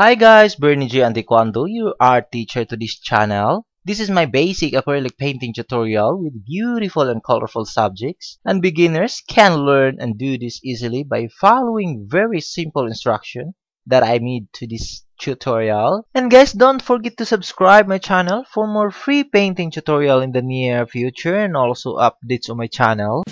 Hi guys, Bernie J and Taekwondo, your art teacher to this channel. This is my basic acrylic painting tutorial with beautiful and colorful subjects, and beginners can learn and do this easily by following very simple instruction that I made to this tutorial. And guys, don't forget to subscribe my channel for more free painting tutorial in the near future and also updates on my channel.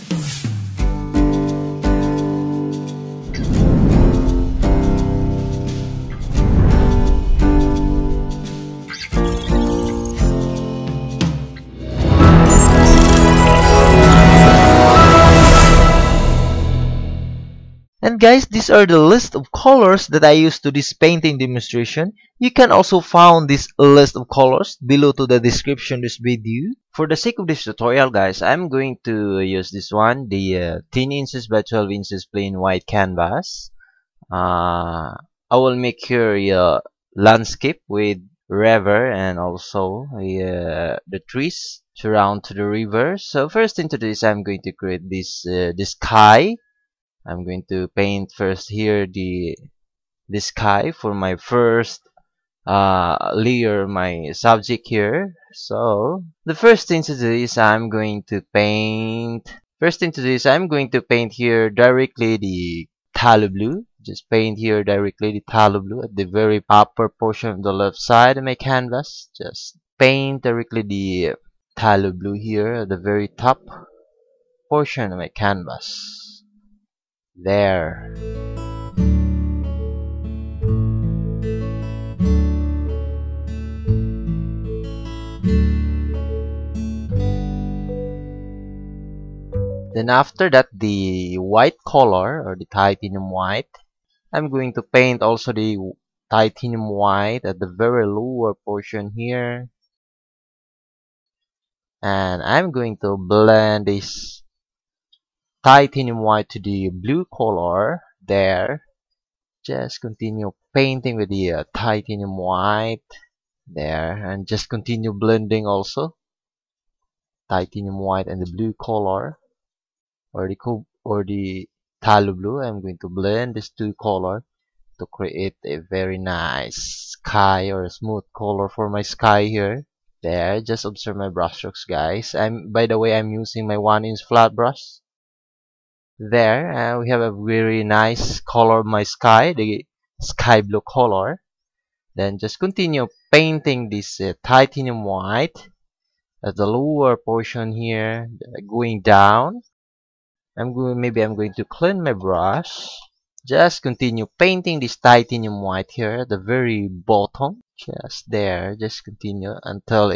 And guys, these are the list of colors that I used to this painting demonstration. You can also find this list of colors below to the description of this video. For the sake of this tutorial guys, I'm going to use this one, the 10 inches by 12 inches plain white canvas. I will make here a landscape with river and also the trees surround to the river. So first into this, I'm going to create this the sky. I'm going to paint first here the sky for my first layer, my subject here. So the first thing to do is I'm going to paint. First thing to do is I'm going to paint here directly the phthalo blue. Just paint here directly the phthalo blue at the very upper portion of the left side of my canvas. Just paint directly the phthalo blue here at the very top portion of my canvas. There. Then after that, the white color or the titanium white, I'm going to paint also the titanium white at the very lower portion here. And I'm going to blend this titanium white to the blue color there. Just continue painting with the titanium white there, and just continue blending also titanium white and the blue color or the phthalo blue. I'm going to blend these two color to create a very nice sky or a smooth color for my sky here. There, just observe my brush strokes guys. By the way, I'm using my 1-inch flat brush. There, we have a very nice color of my sky, the sky blue color. Then just continue painting this titanium white at the lower portion here, going down. Maybe I'm going to clean my brush. Just continue painting this titanium white here at the very bottom, just there. Just continue until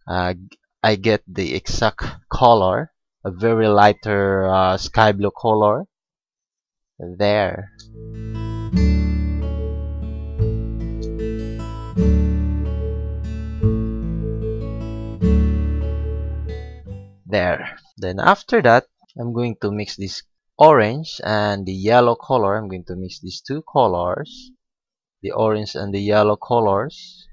I get the exact color. A very lighter sky blue color there. There. Then after that, I'm going to mix this orange and the yellow color. I'm going to mix these two colors, the orange and the yellow colors,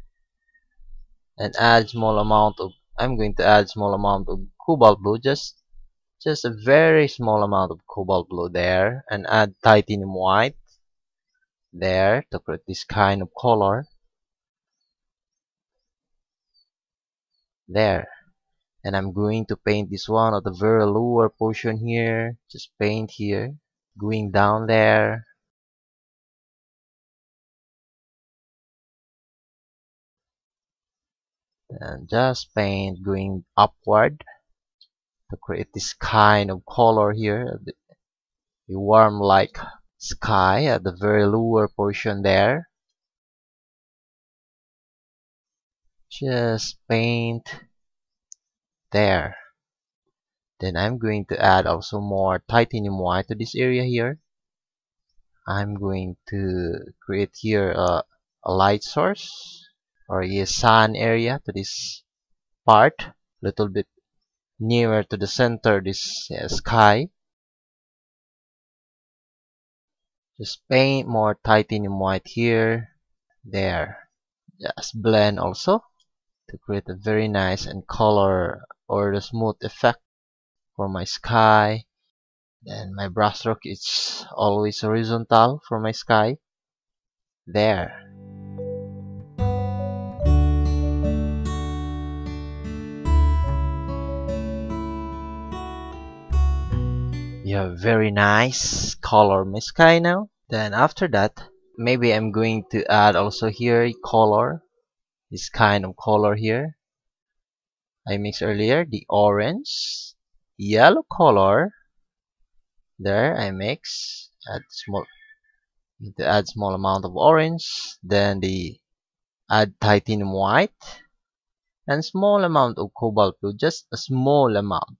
and add small amount of. I'm going to add small amount of cobalt blue, just a very small amount of cobalt blue there, and add titanium white there to create this kind of color there. And I'm going to paint this one at the very lower portion here. Just paint here, going down there. And just paint going upward to create this kind of color here, the warm like sky at the very lower portion there. Just paint there. Then I'm going to add also more titanium white to this area here. I'm going to create here a light source or a sun area to this part, little bit nearer to the center this sky. Just paint more titanium white here, there. Just blend also to create a very nice and color or the smooth effect for my sky. Then my brushstroke is always horizontal for my sky. There. You have very nice color my sky now. Then after that, maybe I'm going to add also here a color. This kind of color here. I mixed earlier the orange, yellow color. There I mix. Add small amount of orange. Then the add titanium white and small amount of cobalt blue. Just a small amount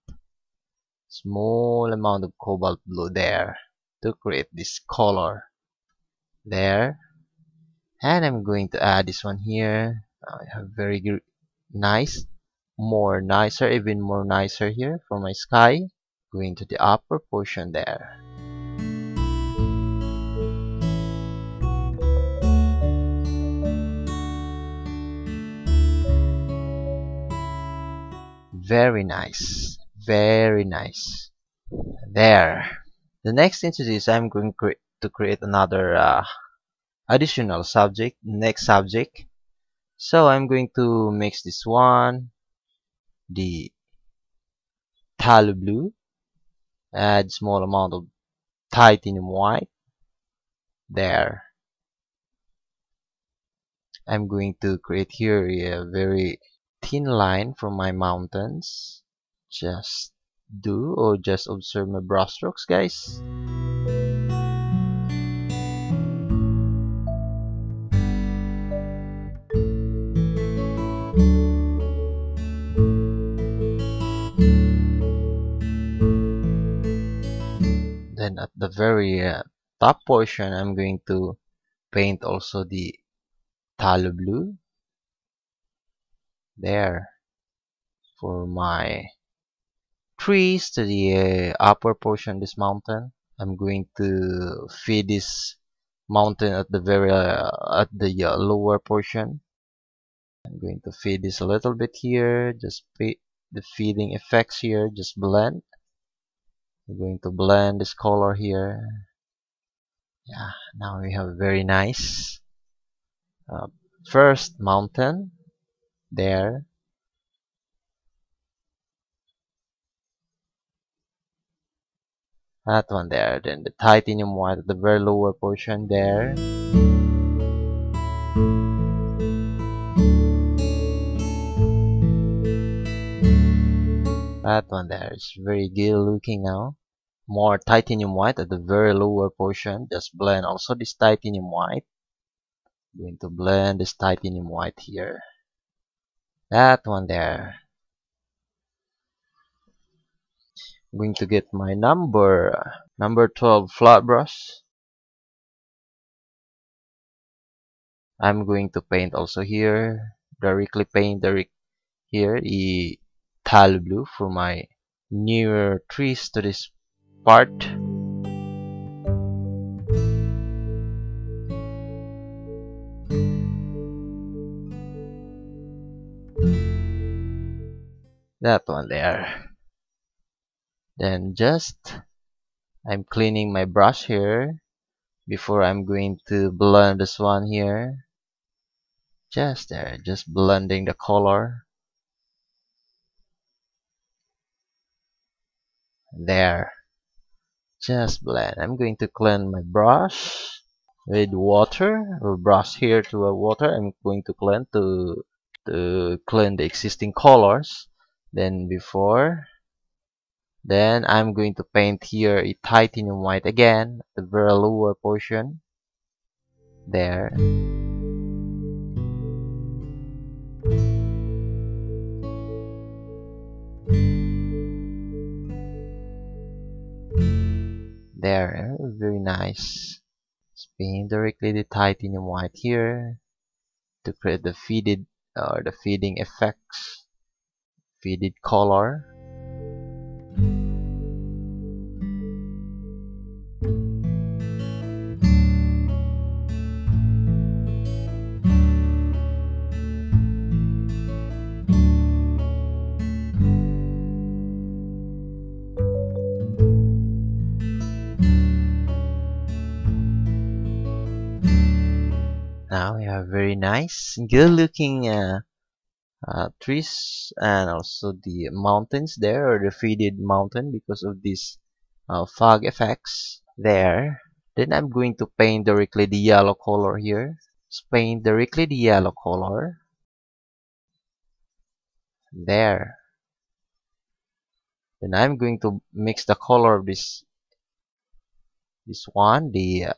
of cobalt blue there to create this color there. And I'm going to add this one here. I have very nice, even more nicer here for my sky. Going to the upper portion there. Very nice, very nice. There. The next thing to do is I'm going to create another additional subject, next subject. So I'm going to mix this one, the phthalo blue, add small amount of titanium white. There. I'm going to create here a very thin line from my mountains. Just observe my brushstrokes, guys. Then at the very top portion, I'm going to paint also the phthalo blue there for my trees to the upper portion of this mountain. I'm going to feed this mountain at the very lower portion. I'm going to feed this a little bit here. Just the feeding effects here. Just blend. I'm going to blend this color here. Yeah, now we have very nice first mountain there. That one there. Then the titanium white at the very lower portion there. That one there is very good looking now. More titanium white at the very lower portion. Just blend also this titanium white. I'm going to blend this titanium white here. That one there. I'm going to get my number 12 flat brush. I'm going to paint also here. Directly paint here the phthalo blue for my newer trees to this part. That one there. Then I'm cleaning my brush here before I'm going to blend this one here. Just there, just blending the color. There. Just blend. I'm going to clean my brush with water, or brush here to a water. I'm going to clean to clean the existing colors. Then I'm going to paint here a titanium white again, the very lower portion. There. There, very nice. Just paint directly the titanium white here to create the feeding effects, faded color. Now we have very nice, good looking trees and also the mountains there, or the faded mountain because of these fog effects there. Then I'm going to paint directly the yellow color here. Let's paint directly the yellow color there. Then I'm going to mix the color of this one, the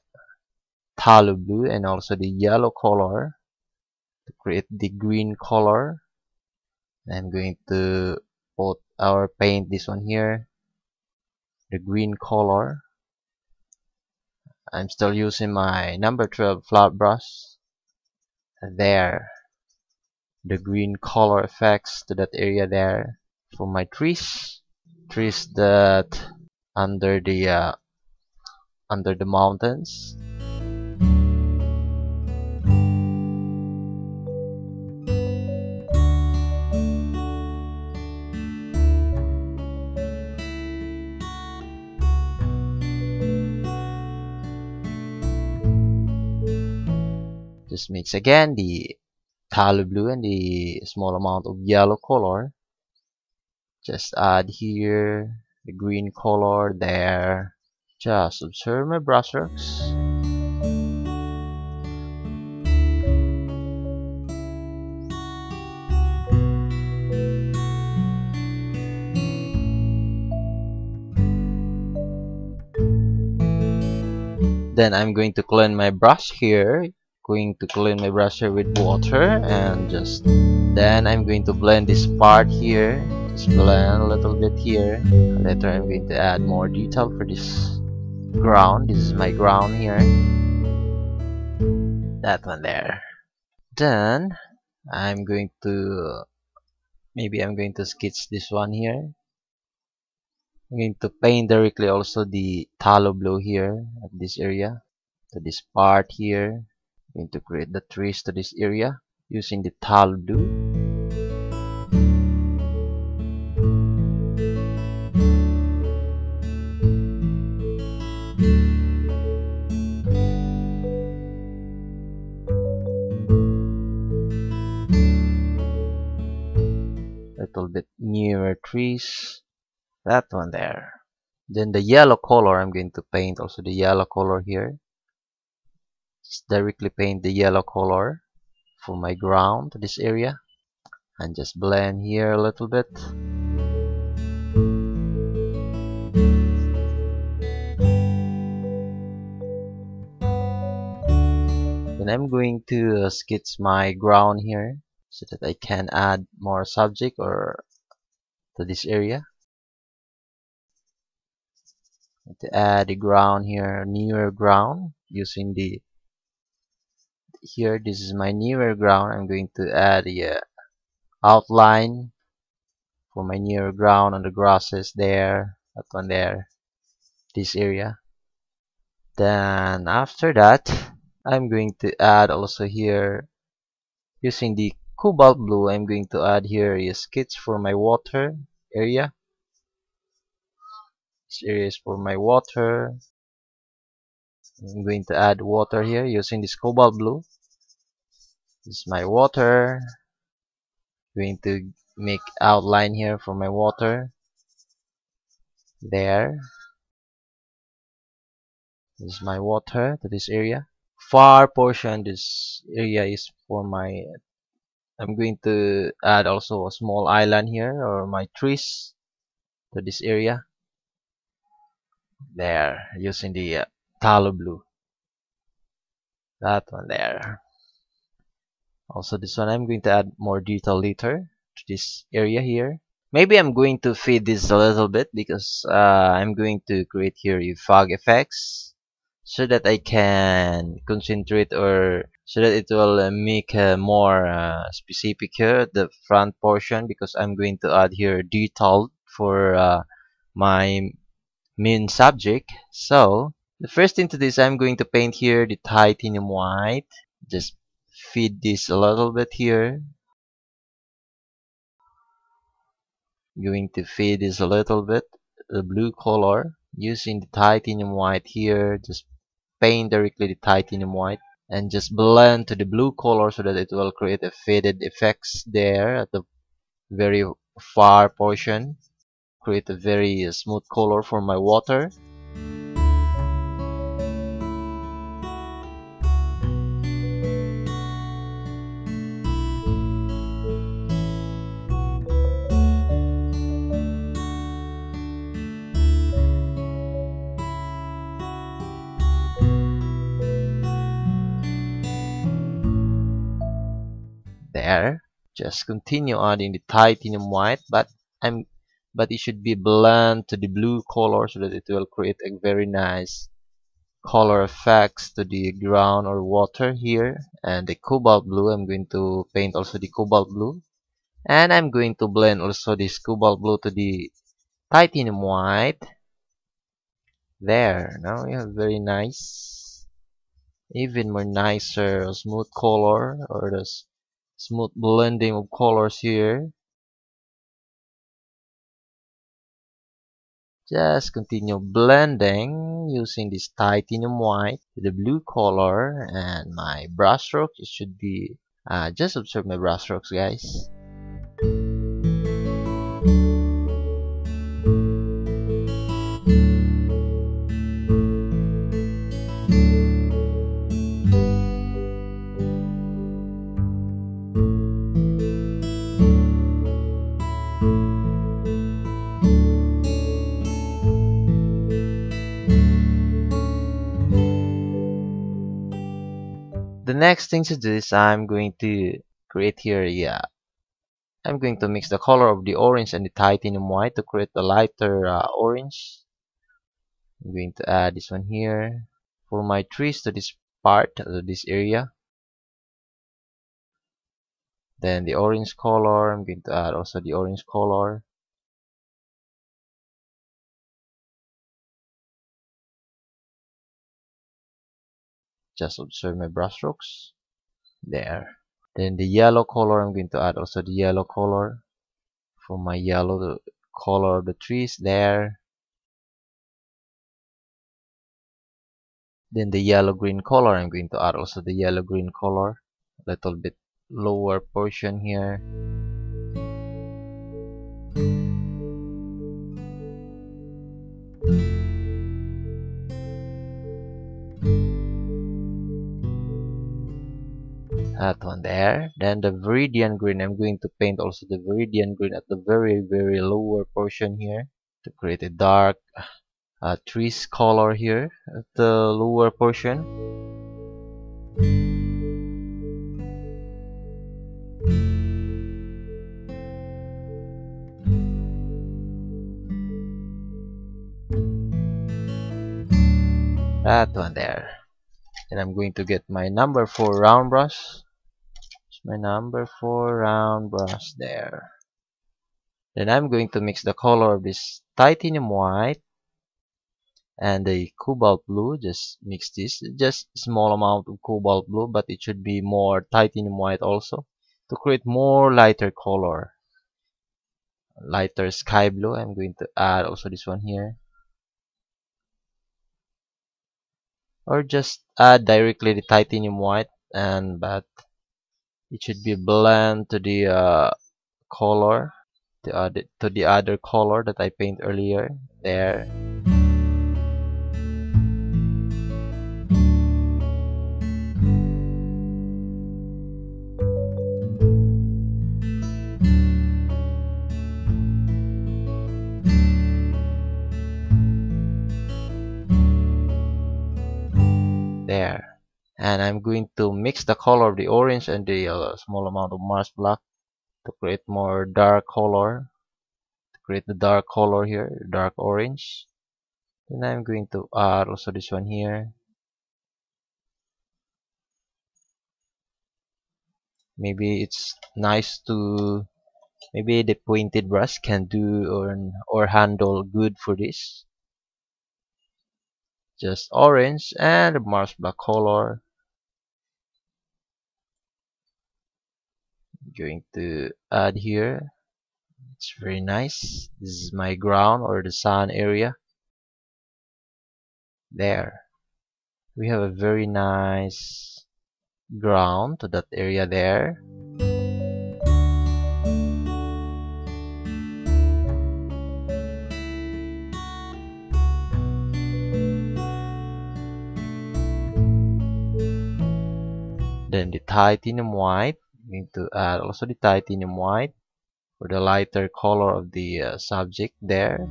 phthalo blue, and also the yellow color to create the green color. I'm going to put our paint this one here, the green color. I'm still using my number 12 flat brush there. The green color effects to that area there for my trees that under the mountains. Just mix again the phthalo blue and the small amount of yellow color. Just add here the green color there. Just observe my brushstrokes. Then I'm going to clean my brush here. With water, and then I'm going to blend this part here. Just blend a little bit here. Later I'm going to add more detail for this ground. This is my ground here. That one there. Then I'm going to sketch this one here. I'm going to paint directly also the phthalo blue here at this area, to this part here. I'm going to create the trees to this area using the phthalo blue. Little bit nearer trees. That one there. Then the yellow color, I'm going to paint also the yellow color here. Just directly paint the yellow color for my ground to this area, and just blend here a little bit. Then I'm going to sketch my ground here so that I can add more subject or to this area. To add the ground here, newer ground, using the here, this is my newer ground. I'm going to add the outline for my newer ground on the grasses there, that one there, this area. Then after that, I'm going to add also here, using the Cobalt Blue, I'm going to add here a sketch for my water area. This area is for my water. I'm going to add water here using this Cobalt Blue. This is my water. I'm going to make outline here for my water there. This is my water to this area. Far portion, this area is for my, I'm going to add also a small island here, or my trees to this area there, using the phthalo blue. That one there. Also this one, I'm going to add more detail later to this area here. Maybe I'm going to fade this a little bit because I'm going to create here a fog effects, so that I can concentrate, or so that it will make more specific here at the front portion, because I'm going to add here detail for my main subject. So the first thing to this, I'm going to paint here the titanium white. Just feed this a little bit here. Going to feed this a little bit, the blue color, using the titanium white here. Just paint directly the titanium white. and just blend to the blue color so that it will create a faded effects there at the very far portion. Create a very smooth color for my water. There. Just continue adding the titanium white, I'm but it should be blend to the blue color so that it will create a very nice color effects to the ground or water here. And the cobalt blue, I'm going to paint also the cobalt blue, and I'm going to blend also this cobalt blue to the titanium white. There, now you have very nice, even more nicer smooth color, or the smooth blending of colors here. Just continue blending using this titanium white to the blue color, and my brush stroke, it should be just observe my brush strokes, guys. The next thing to do is I'm going to create here, I'm going to mix the color of the orange and the titanium white to create a lighter orange. I'm going to add this one here for my trees to this part, this area. Then the orange color, I'm going to add also the orange color. Just observe my brush strokes. There. Then the yellow color, I'm going to add also the yellow color for my yellow color of the trees there. Then the yellow green color, I'm going to add also the yellow green color, a little bit lower portion here. That one there. Then the Viridian Green, I'm going to paint also the Viridian Green at the very lower portion here to create a dark trees color here at the lower portion. That one there. And I'm going to get my number 4 round brush. My number 4 round brush there. Then I'm going to mix the color of this titanium white and the cobalt blue. Just mix this, just small amount of cobalt blue, but it should be more titanium white also to create more lighter color, lighter sky blue. I'm going to add also this one here, or just add directly the titanium white, and but it should be blend to the color, to the other color that I paint earlier there. There. And I'm going to mix the color of the orange and the small amount of Marsh black to create more dark color, to create the dark color here, dark orange. Then I'm going to add also this one here. Maybe it's nice to, maybe the pointed brush can do or handle good for this. Just orange and the Marsh black color. I'm going to add here. It's very nice. This is my ground or the sun area. There. We have a very nice ground to that area there. Then the titanium white, I'm going to add also the titanium white for the lighter color of the subject there.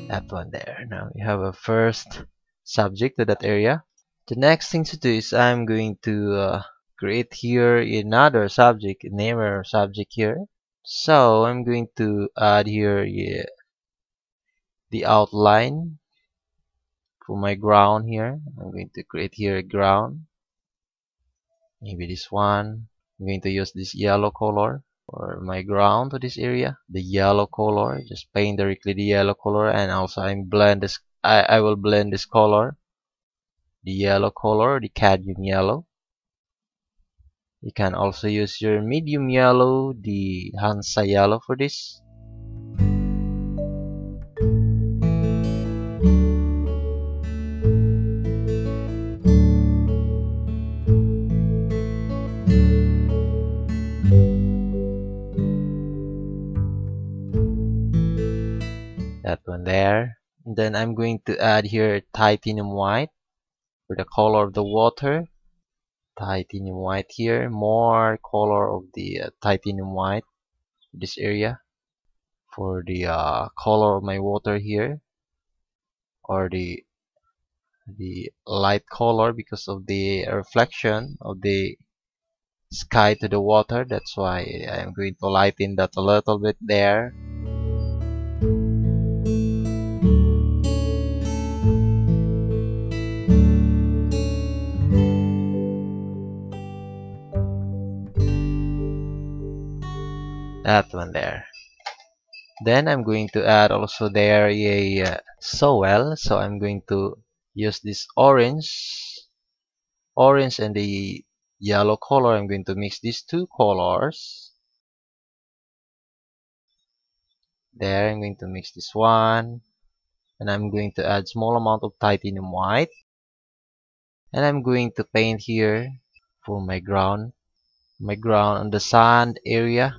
That one there. Now we have a first subject to that area. The next thing to do is I'm going to create here another subject, name our subject here. So I'm going to add here the outline for my ground here. I'm going to create here a ground. Maybe this one. I'm going to use this yellow color for my ground to this area. The yellow color. Just paint directly the yellow color, and also I will blend this color. The yellow color, the cadmium yellow. You can also use your medium yellow, the Hansa yellow for this. That one there. And then I'm going to add here titanium white for the color of the water. Titanium white here, more color of the titanium white this area for the color of my water here, or the light color because of the reflection of the sky to the water. That's why I'm going to lighten that a little bit there. That one there. Then I'm going to add also there a soil. So I'm going to use this orange and the yellow color. I'm going to mix these two colors. There, I'm going to mix this one, and I'm going to add small amount of titanium white, and I'm going to paint here for my ground on the sand area.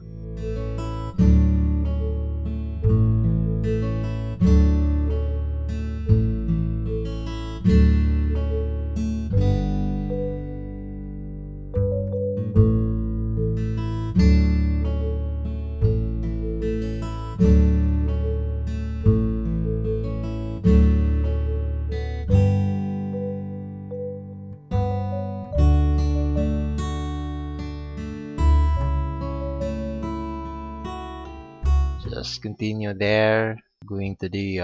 Just continue there, going to the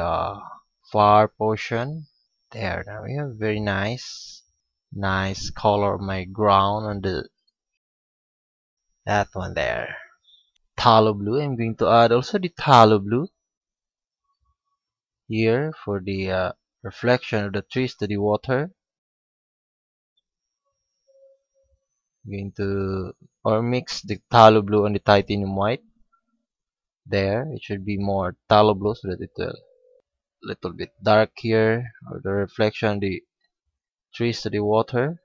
far portion there. Now we have very nice color of my ground on that one there. Phthalo blue, I'm going to add also the phthalo blue here for the reflection of the trees to the water. I'm going to mix the phthalo blue and the titanium white. There, it should be more phthalo blue so that it will little bit dark here, or the reflection the trees to the water.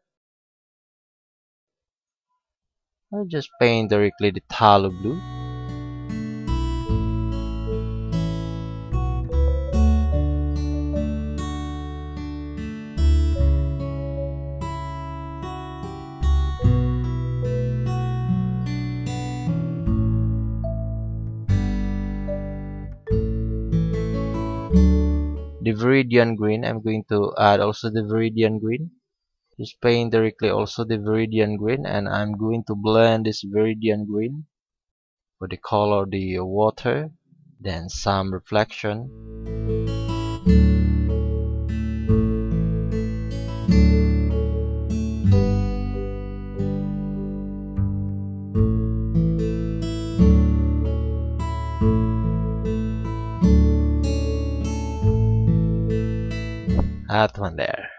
I'll just paint directly the phthalo blue. The Viridian Green, I'm going to add also the Viridian Green. Just paint directly also the Viridian Green, and I'm going to blend this Viridian Green for the color of the water, then some reflection. That one there.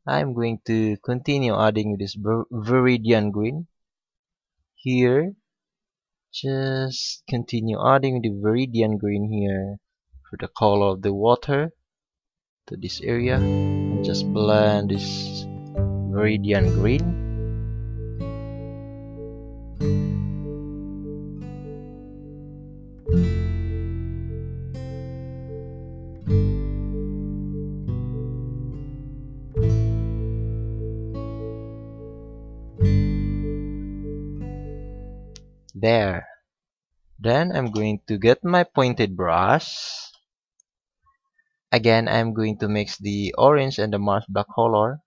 I'm going to continue adding this Viridian Green here Just continue adding the Viridian Green here for the color of the water to this area, and just blend this Viridian Green. There. Then I'm going to get my pointed brush. Again, I'm going to mix the orange and the Marsh black color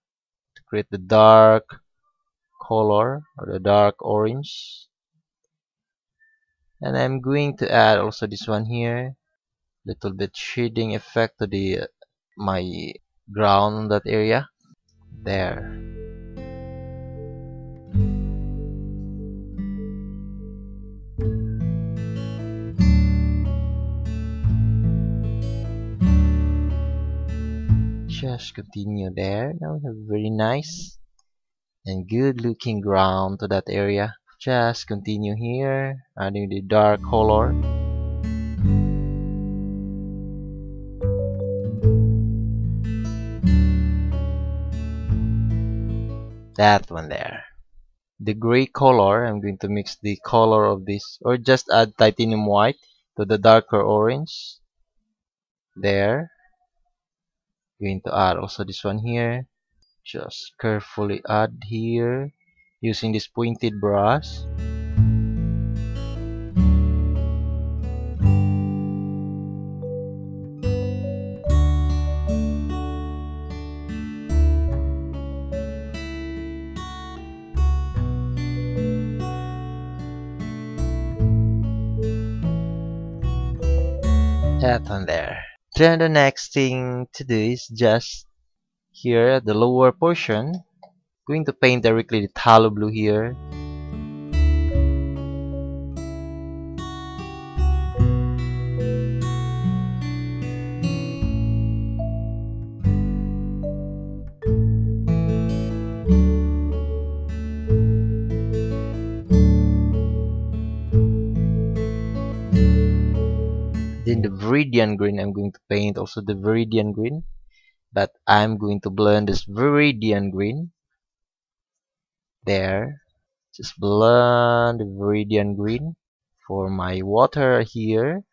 to create the dark color or the dark orange. And I'm going to add also this one here, little bit shading effect to the my ground on that area. There. Just continue there. Now we have very nice and good looking ground to that area. Just continue here, adding the dark color. That one there. The gray color, I'm going to mix the color of this, or just add titanium white to the darker orange. There. Going to add also this one here. Just carefully add here using this pointed brush. That one there. Then the next thing to do is just here at the lower portion, going to paint directly the phthalo blue here. Then the Viridian Green, I'm going to paint also the Viridian Green, but I'm going to blend this Viridian Green. There, just blend the Viridian Green. For my water here,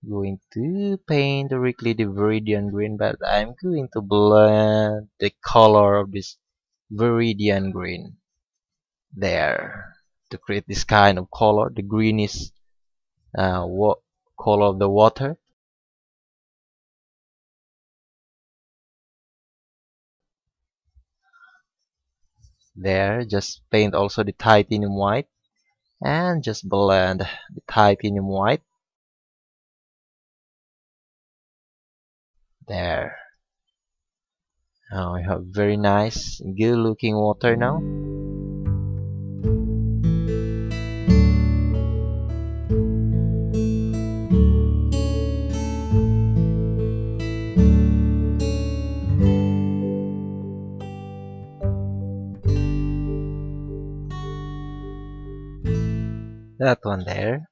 going to paint directly the Viridian Green, but I'm going to blend the color of this Viridian Green there to create this kind of color, the greenish color of the water. There, just paint also the titanium white and just blend the titanium white. There. Now we have very nice, good looking water now. That one there.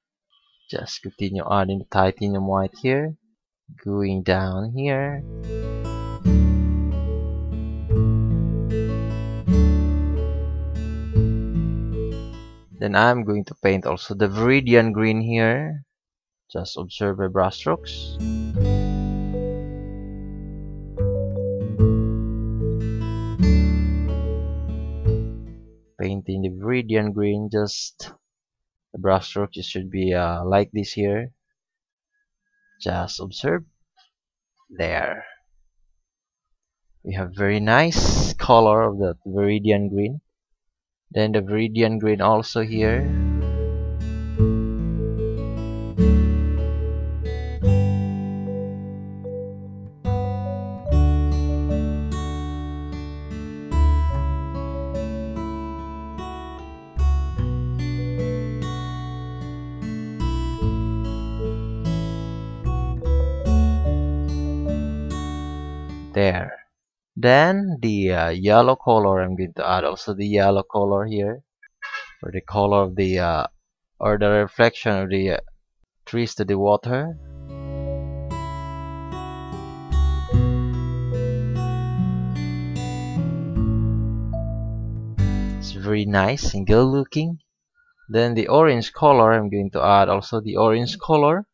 Just continue adding the titanium white here, going down here. Then I'm going to paint also the Viridian Green here. Just observe my brushstrokes. Painting the Viridian Green, just the brushstroke should be like this here. Just observe. There. We have very nice color of the Viridian Green. Then the Viridian Green also here. There. Then the yellow color, I'm going to add also the yellow color here for the color of the or the reflection of the trees to the water. It's very nice and good looking. Then the orange color, I'm going to add also the orange color.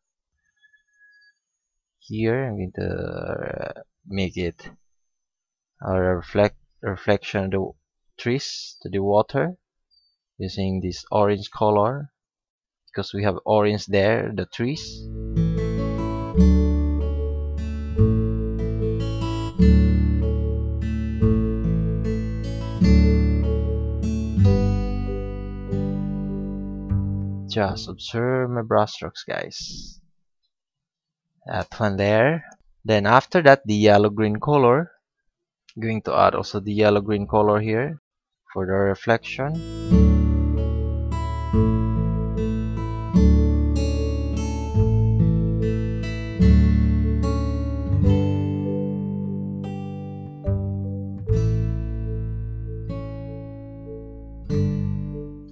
Here I'm going to make it a reflection of the trees to the water using this orange color, because we have orange there, the trees. Just observe my brushstrokes, guys. That one there. Then after that, the yellow-green color. I'm going to add also the yellow-green color here for the reflection.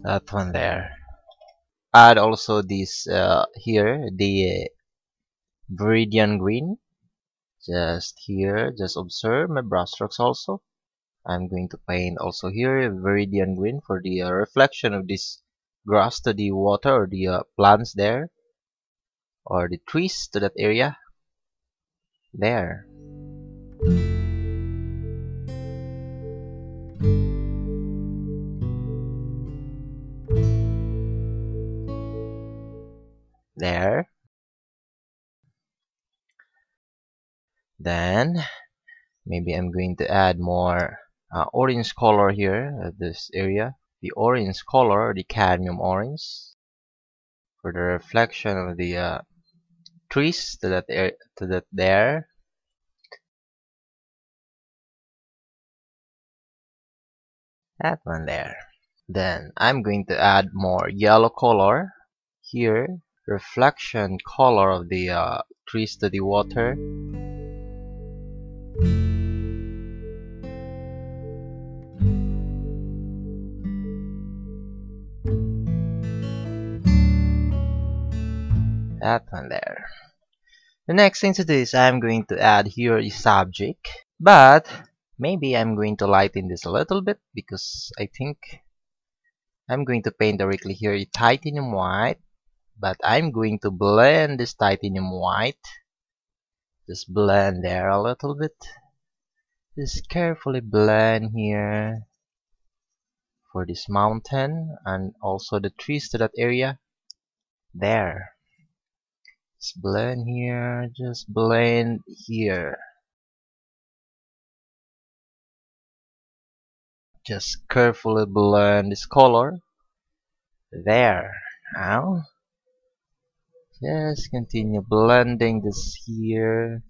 That one there. Add also this here, the Viridian Green. Just here, just observe my brushstrokes also. I'm going to paint also here Viridian Green for the reflection of this grass to the water, or the plants there, or the trees to that area. There. There. Then maybe I'm going to add more orange color here at this area. The orange color, the cadmium orange, for the reflection of the trees to that there. That one there. Then I'm going to add more yellow color here, reflection color of the trees to the water. That one there. The next thing to do is I'm going to add here a subject, but maybe I'm going to lighten this a little bit, because I think I'm going to paint directly here a titanium white, but I'm going to blend this titanium white. Just blend there a little bit. Just carefully blend here for this mountain and also the trees to that area. There. Just blend here, just blend here. Just carefully blend this color. There. Now, just continue blending this here.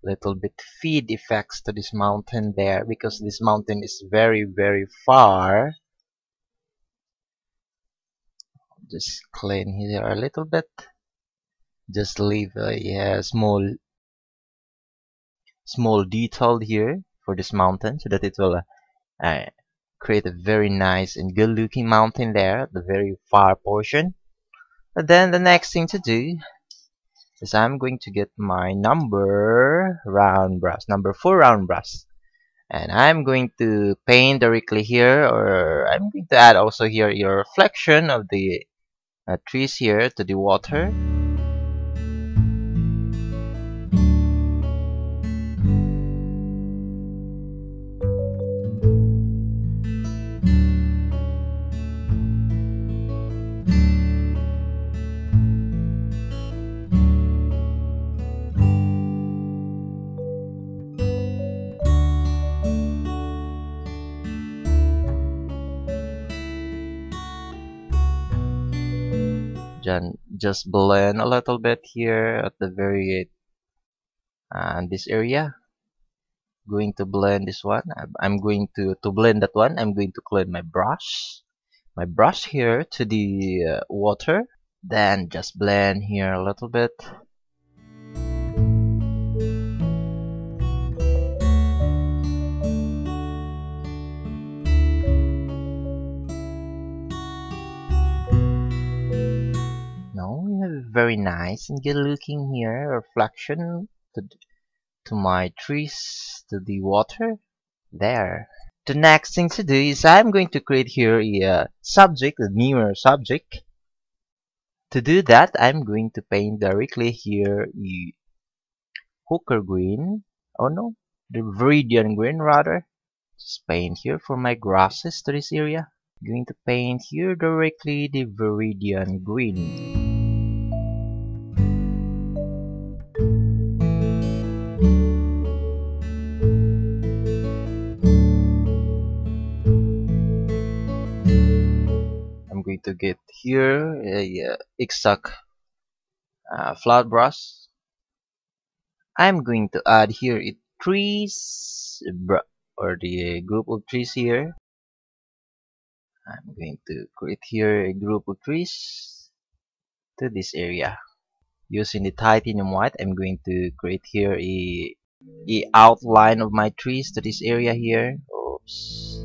Little bit feed effects to this mountain there, because this mountain is very, very far. Just clean here a little bit. Just leave a small detail here for this mountain, so that it will create a very nice and good looking mountain there at the very far portion. And then the next thing to do is I'm going to get my number 4 round brush, and I'm going to paint directly here, or I'm going to add also here your reflection of the trees here to the water. Just blend a little bit here at the very this area. Going to blend this one. I'm going to blend that one. I'm going to clean my brush here to the water. Then just blend here a little bit. very nice and good looking here. Reflection to my trees, to the water. There. The next thing to do is I'm going to create here a subject, a mirror subject. To do that, I'm going to paint directly here a hooker green. Oh no, the Viridian Green rather. Just paint here for my grasses to this area. Going to paint here directly the Viridian Green. I'm going to get here a exact flat brush. I'm going to add here a trees or the group of trees here. I'm going to create here a group of trees to this area. Using the titanium white, I'm going to create here a outline of my trees to this area here. Oops.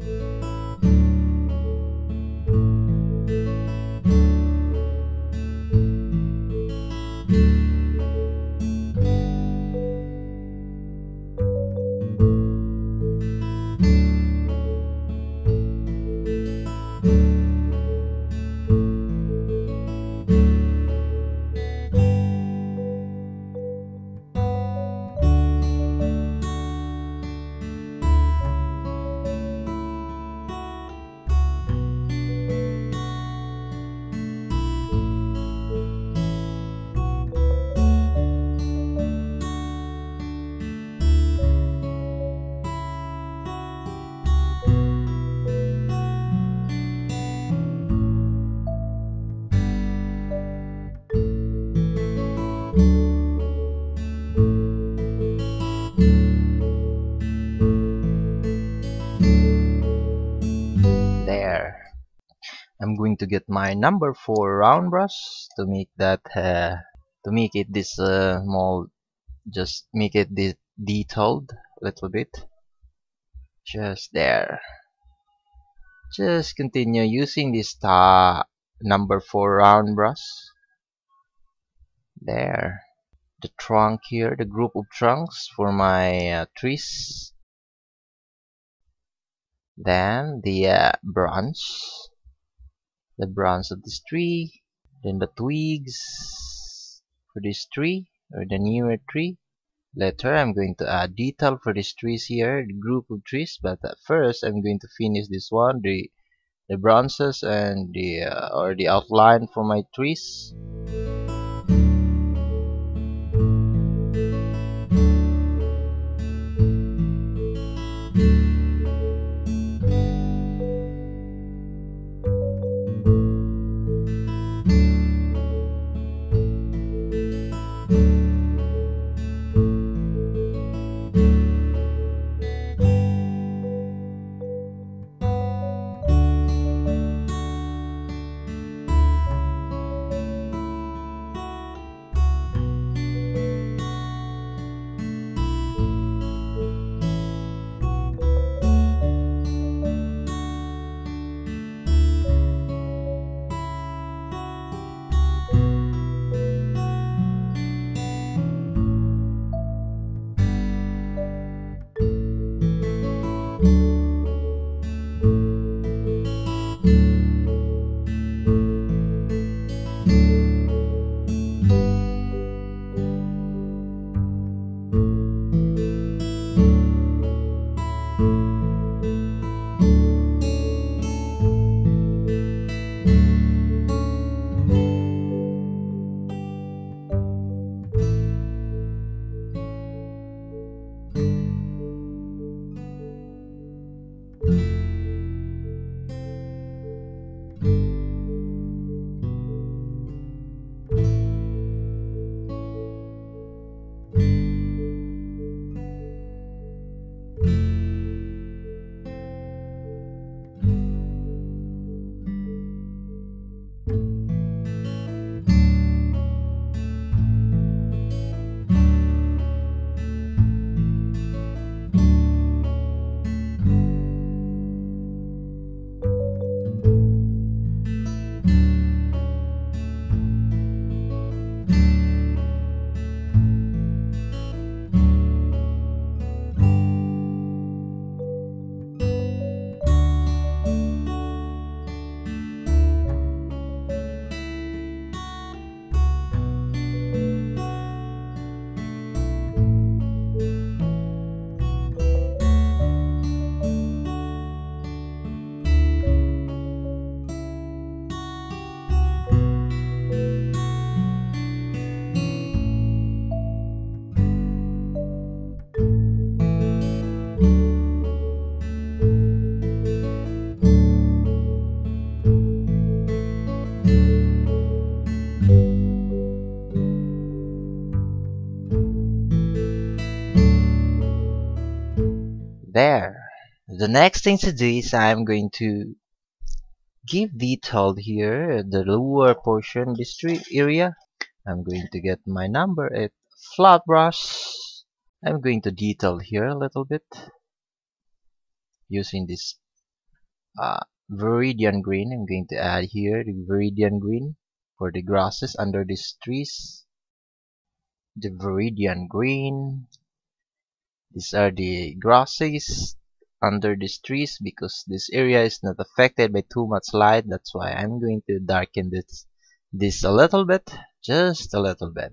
I'm going to get my number 4 round brush to make that to make it this small, just make it this detailed a little bit. Just there. Just continue using this number 4 round brush. There. The trunk here, the group of trunks for my trees. Then the branch. The branch of this tree, then the twigs for this tree or the newer tree. Later I'm going to add detail for these trees here, the group of trees, but at first I'm going to finish this one, the branches and the outline for my trees. There. The next thing to do is I'm going to give detail here the lower portion, this tree area. I'm going to get my number 8 flat brush. I'm going to detail here a little bit using this Viridian Green. I'm going to add here the Viridian Green for the grasses under these trees. The Viridian Green. These are the grasses under these trees because this area is not affected by too much light. That's why I'm going to darken this a little bit, just a little bit.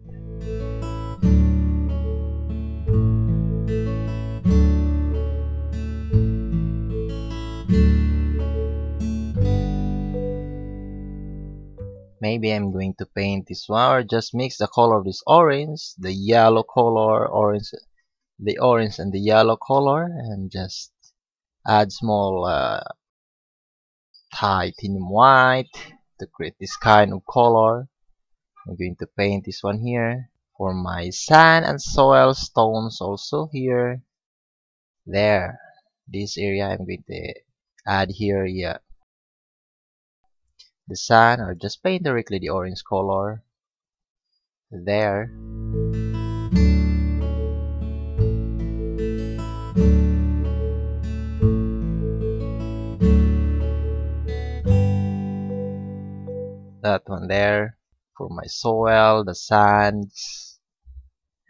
Maybe I'm going to paint this one or just mix the color of this orange, the yellow color, the orange and the yellow color, and just add small titanium white to create this kind of color. I'm going to paint this one here for my sand and soil stones also here. There. This area I'm going to add here, yeah, the sand, or just paint directly the orange color. There. That one there for my soil, the sands,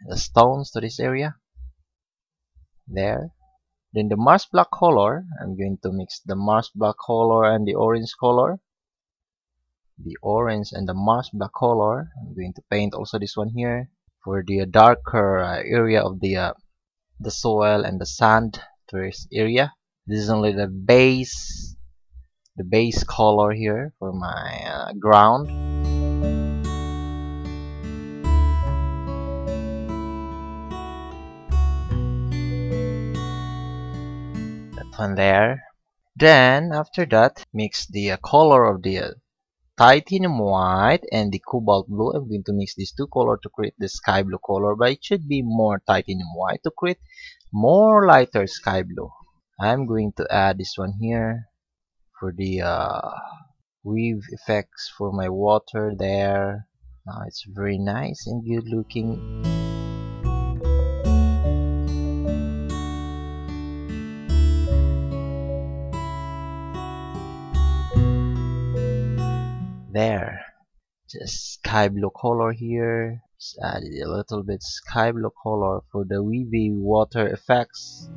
the stones to this area. There. Then the Marsh black color, I'm going to mix the Marsh black color and the orange color. The orange and the Marsh black color. I'm going to paint also this one here for the darker area of the soil and the sand to this area. This is only the base color here for my ground. That one there. Then after that, mix the color of the titanium white and the cobalt blue. I'm going to mix these two colors to create the sky blue color, but it should be more titanium white to create more lighter sky blue. I'm going to add this one here for the weave effects for my water there. Now it's very nice and good looking. There, just sky blue color here. Just add a little bit sky blue color for the wavy water effects.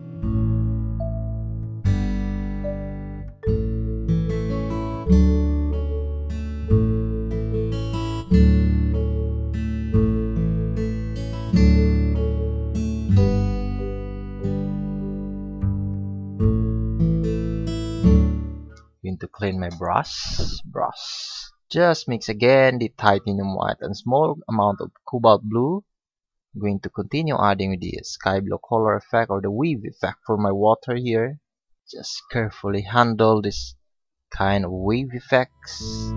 Going to clean my brush. Just mix again the titanium white and small amount of cobalt blue. I'm going to continue adding the sky blue color effect or the weave effect for my water here. Just carefully handle this kind of wave effects.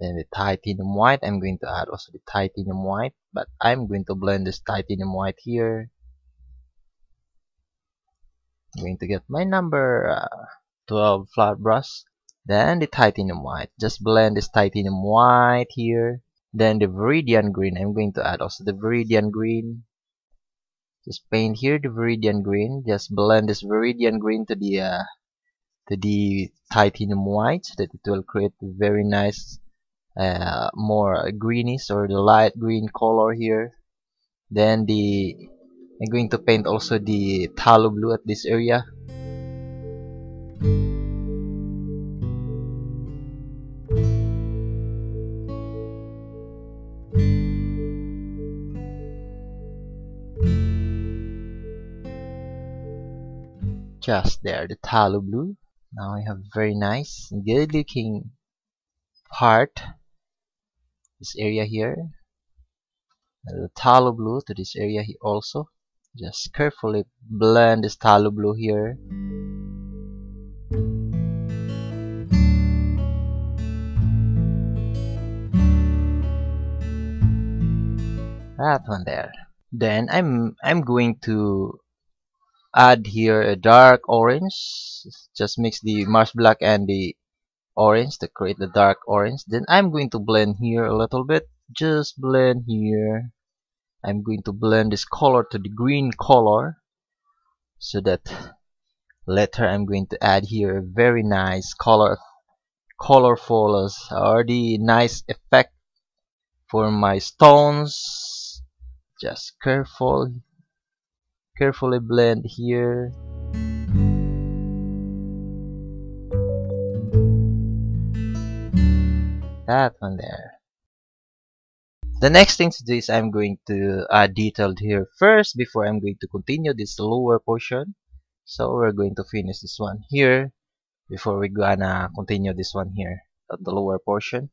Then the titanium white, I'm going to add also the titanium white, but I'm going to blend this titanium white here. I'm going to get my number 12 flat brush. Then the titanium white, just blend this titanium white here. Then the Viridian Green, I'm going to add also the Viridian Green. Just paint here the Viridian Green, just blend this Viridian Green to the titanium white so that it will create a very nice more greenish or the light green color here. Then I'm going to paint also the phthalo blue at this area. Just there, the phthalo blue. Now I have very nice and good looking part. This area here, the phthalo blue to this area here also. Just carefully blend this Phthalo Blue here. That one there. Then I'm going to add here a dark orange. Just mix the Marsh black and the orange to create the dark orange. Then I'm going to blend here a little bit. Just blend here. I'm going to blend this color to the green color, so that later I'm going to add here a very nice colorful or the nice effect for my stones. Just carefully blend here. That one there. The next thing to do is I'm going to add detailed here first before I'm going to continue this lower portion. So we're going to finish this one here before we're gonna continue this one here at the lower portion.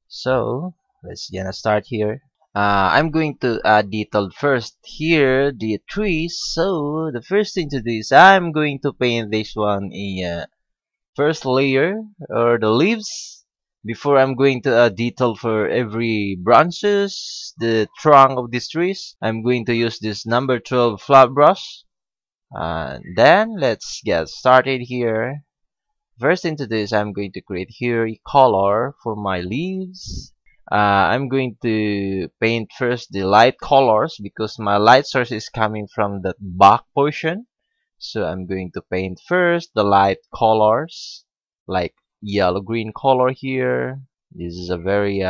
So let's gonna start here. I'm going to add detailed first here, the trees. So the first thing to do is I'm going to paint this one a first layer, or the leaves, before I'm going to add detail for every branches, the trunk of these trees. I'm going to use this number 12 flat brush. Then let's get started here. First thing to do is I'm going to create here a color for my leaves. I'm going to paint first the light colors because my light source is coming from the back portion. So I'm going to paint first the light colors, like yellow green color here. This is a very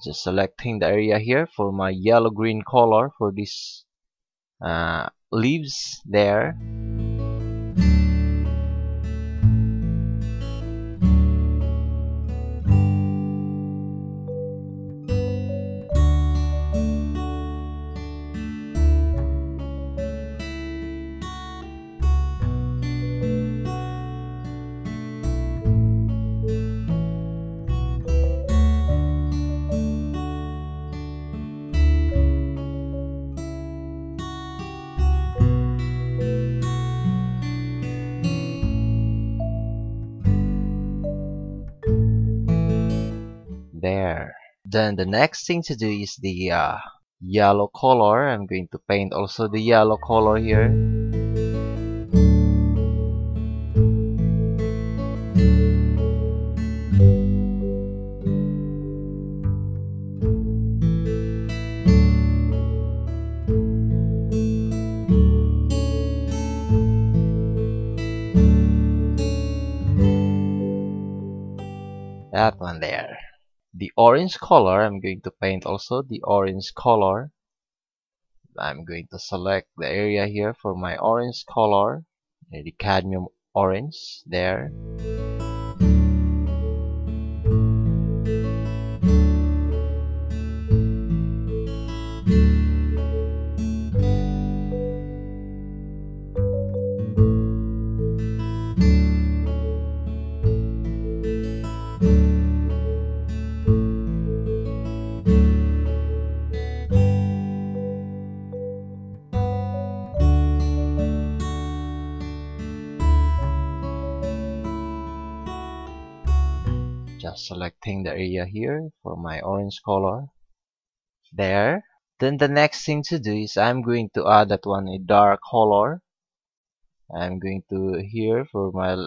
just selecting the area here for my yellow green color for this leaves there. There. Then the next thing to do is the yellow color. I'm going to paint also the yellow color here. That one there. The orange color, I'm going to paint also the orange color. I'm going to select the area here for my orange color, the cadmium orange there. Just selecting the area here for my orange color there. Then the next thing to do is I'm going to add that one a dark color. I'm going to here for my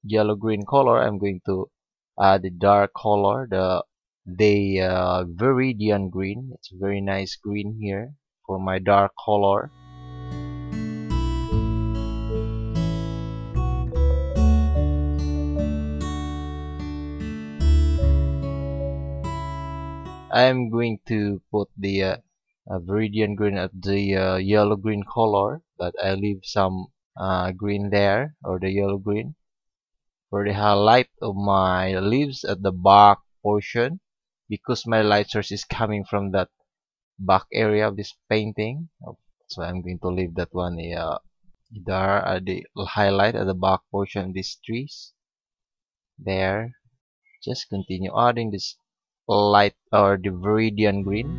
yellow green color, I'm going to add the dark color, the Viridian Green. It's a very nice green here for my dark color. I'm going to put the Viridian Green at the yellow green color, but I leave some green there, or the yellow green, for the highlight of my leaves at the back portion, because my light source is coming from that back area of this painting. So I'm going to leave that one there, the highlight at the back portion of these trees there. Just continue adding this light, or the Viridian Green.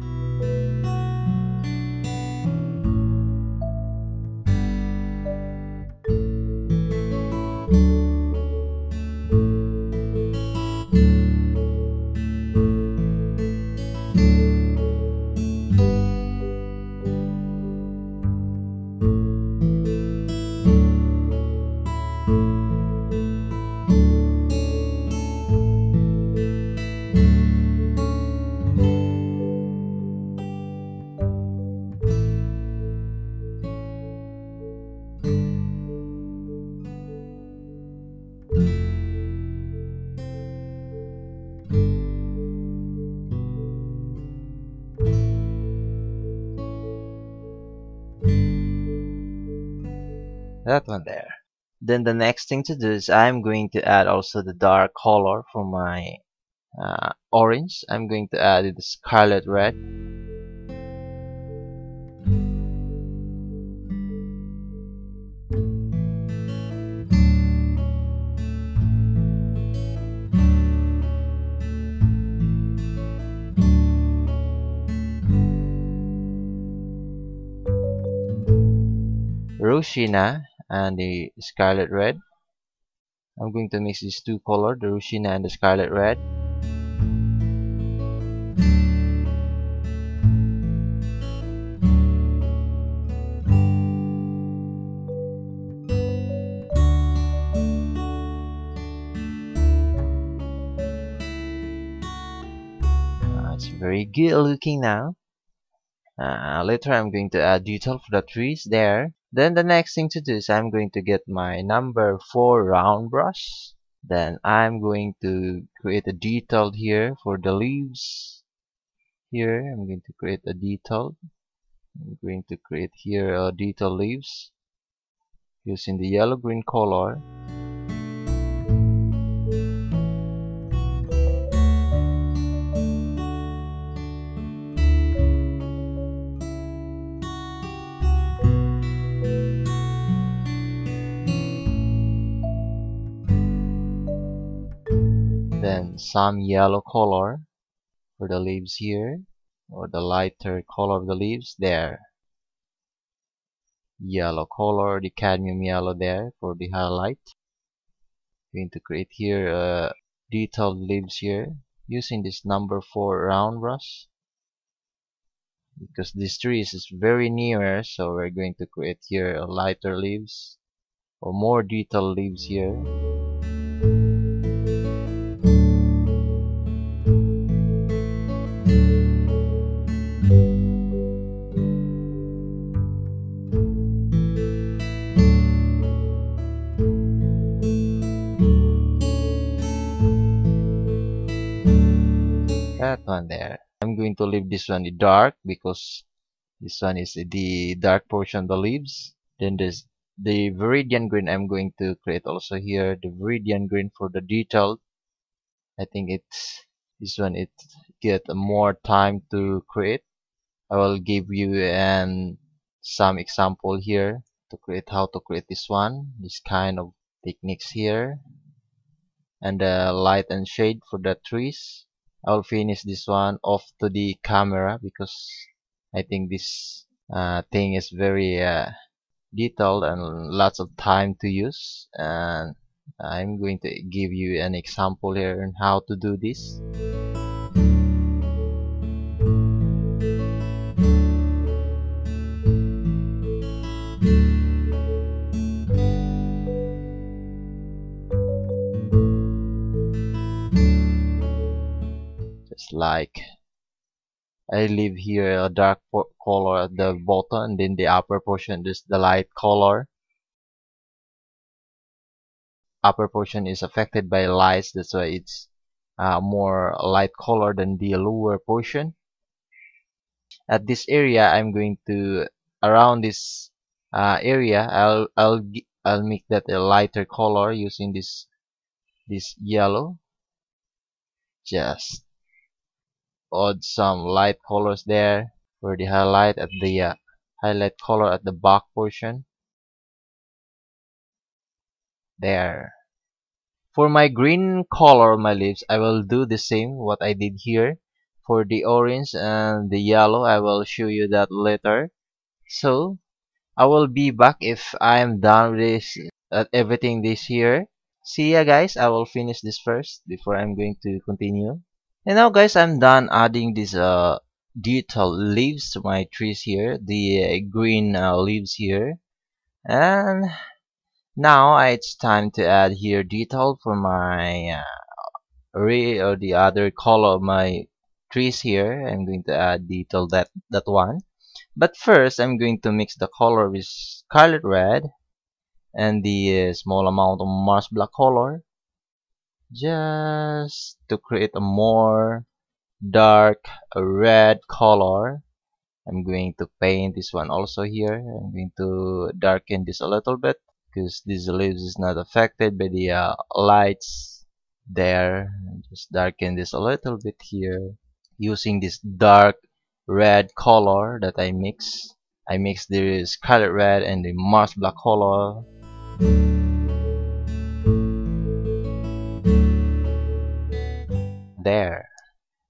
that one there. Then the next thing to do is I'm going to add also the dark color for my orange. I'm going to add the Scarlet Red. Seinna and the Scarlet Red. I'm going to mix these two colors, the Seinna and the Scarlet Red. It's very good looking now. Later I'm going to add detail for the trees there. Then the next thing to do is I'm going to get my number 4 round brush. Then I'm going to create a detail here for the leaves. Here I'm going to create a detail. I'm going to create here a detail leaves using the yellow-green color. Then some yellow color for the leaves here, or the lighter color of the leaves there. Yellow color, the cadmium yellow there for the highlight. Going to create here detailed leaves here using this number 4 round brush. Because this tree is very near, so we're going to create here a lighter leaves or more detailed leaves here. That one there. I'm going to leave this one dark because this one is the dark portion of the leaves. Then there's the Viridian Green. I'm going to create also here the Viridian Green for the detail. I think it's this one. It get more time to create. I will give you some example here to create how to create this one. This kind of techniques here, and the light and shade for the trees. I will finish this one off to the camera because I think this thing is very detailed and lots of time to use, and I'm going to give you an example here on how to do this. Like I leave here a dark color at the bottom, and then the upper portion is the light color. Upper portion is affected by lights, that's why it's more light color than the lower portion. At this area, I'm going to around this area. I'll make that a lighter color using this yellow. Just add some light colors there for the highlight at the highlight color at the back portion there. For my green color of my leaves, I will do the same what I did here. For the orange and the yellow, I will show you that later. So I will be back if I am done with this everything this year. See ya guys, I will finish this first before I'm going to continue. And now guys, I'm done adding these detailed leaves to my trees here, the green leaves here. And now it's time to add here detail for my array or the other color of my trees here. I'm going to add detail that one. But first, I'm going to mix the color with Scarlet Red and the small amount of Marsh black color, just to create a more dark red color. I'm going to paint this one also here. I'm going to darken this a little bit. because these leaves is not affected by the lights there. Just darken this a little bit here using this dark red color that I mix. I mix the Scarlet Red and the Marsh black color. There.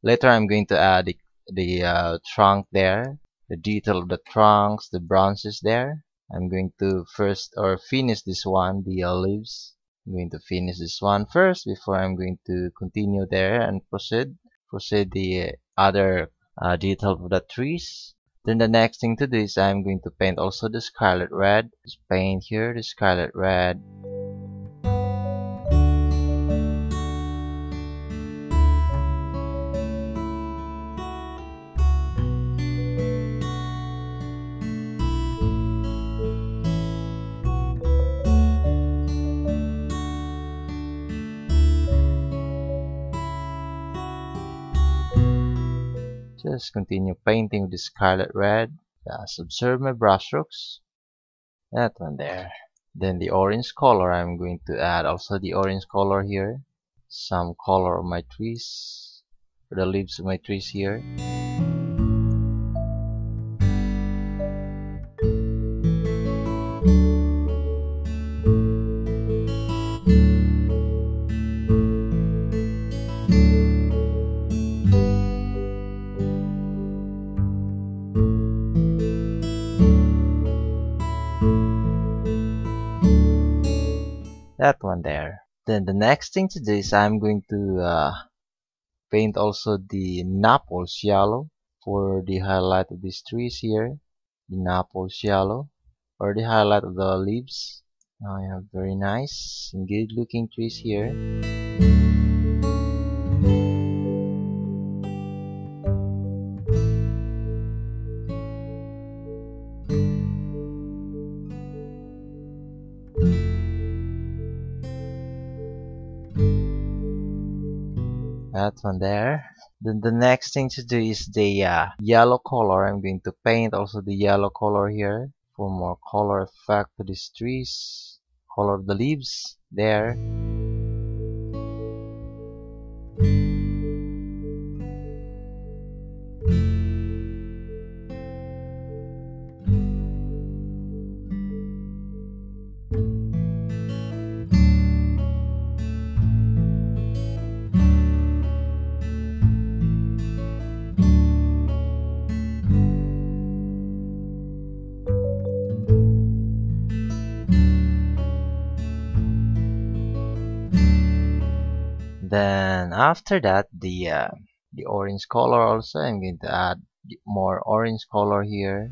Later I'm going to add the trunk there, the detail of the trunks, the branches there. I'm going to first or finish this one, the leaves. I'm going to finish this one first before I'm going to continue there and proceed the other detail of the trees. Then the next thing to do is I'm going to paint also the Scarlet Red. Just paint here the Scarlet Red. Just continue painting with the Scarlet Red. Just observe my brushstrokes. That one there. Then the orange color, I'm going to add also the orange color here. Some color of my trees, for the leaves of my trees here. That one there. Then the next thing to do is I'm going to paint also the Naples Yellow for the highlight of these trees here. The Naples Yellow or the highlight of the leaves. Now I have very nice and good looking trees here. That one there. Then the next thing to do is the yellow color. I'm going to paint also the yellow color here for more color effect to these trees. Color of the leaves there. Then after that, the orange color also. I'm going to add more orange color here.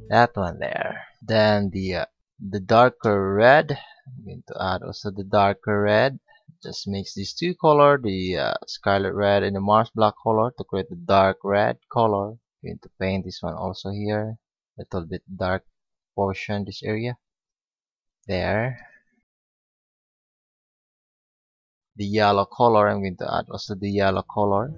That one there. Then the darker red. I'm going to add also the darker red. Just mix these two color, the Scarlet Red and the Marsh black color, to create the dark red color. I'm going to paint this one also here, little bit dark portion, this area there. The yellow color, I'm going to add also the yellow color.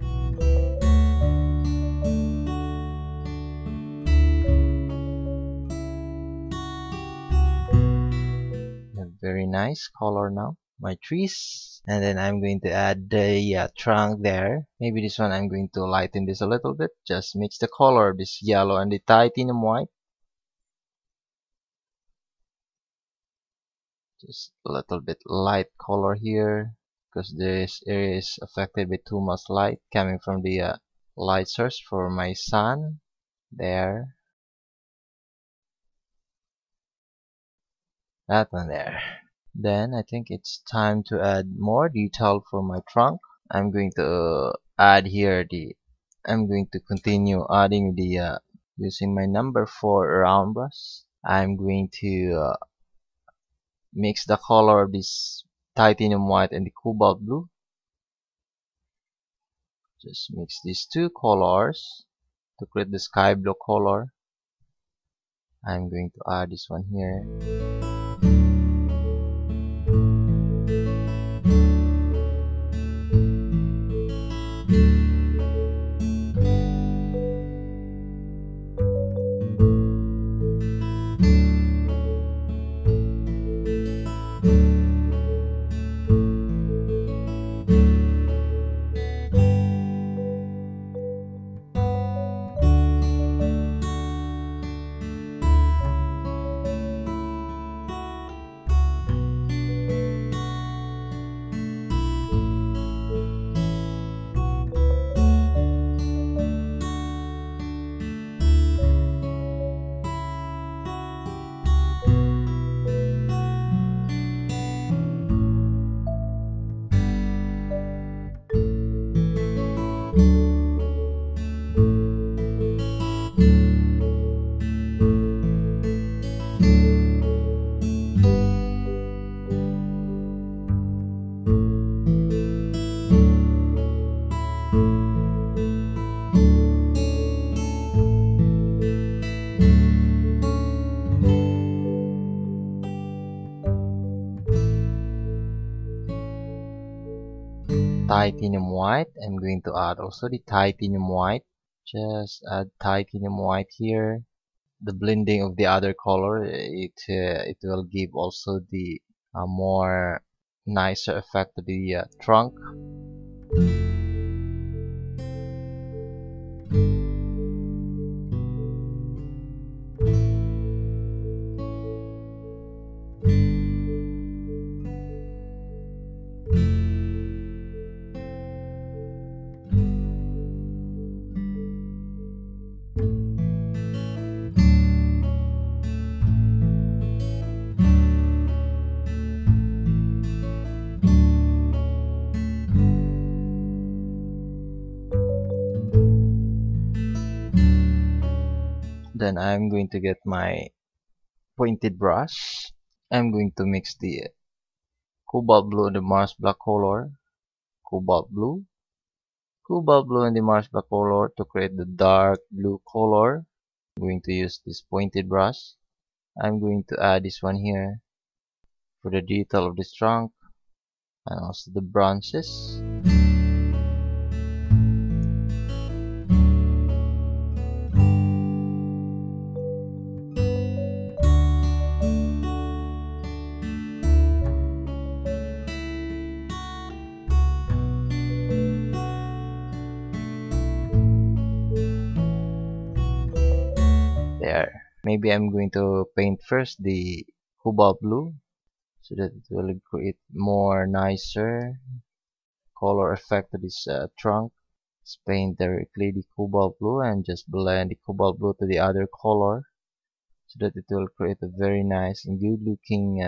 Very nice color now, my trees. And then I'm going to add the trunk there. Maybe this one I'm going to lighten this a little bit. Just mix the color of this yellow and the titanium white. Just a little bit light color here, because this area is affected by too much light coming from the light source for my sun there. That one there. Then I think it's time to add more detail for my trunk. I'm going to add here I'm going to continue adding the using my number 4 round brush. I'm going to mix the color of this titanium white and the cobalt blue. Just mix these two colors to create the sky blue color. I'm going to add this one here. titanium white. I'm going to add also the titanium white. Just add titanium white here. The blending of the other color, it will give also the more nicer effect to the trunk. Then I'm going to get my pointed brush. I'm going to mix the Cobalt Blue and the Marsh black color, Cobalt Blue, Cobalt Blue and the Marsh black color to create the dark blue color. I'm going to use this pointed brush. I'm going to add this one here for the detail of this trunk and also the branches. There. Maybe I'm going to paint first the Cobalt Blue so that it will create more nicer color effect to this trunk. Let's paint directly the Cobalt Blue and just blend the Cobalt Blue to the other color so that it will create a very nice and good looking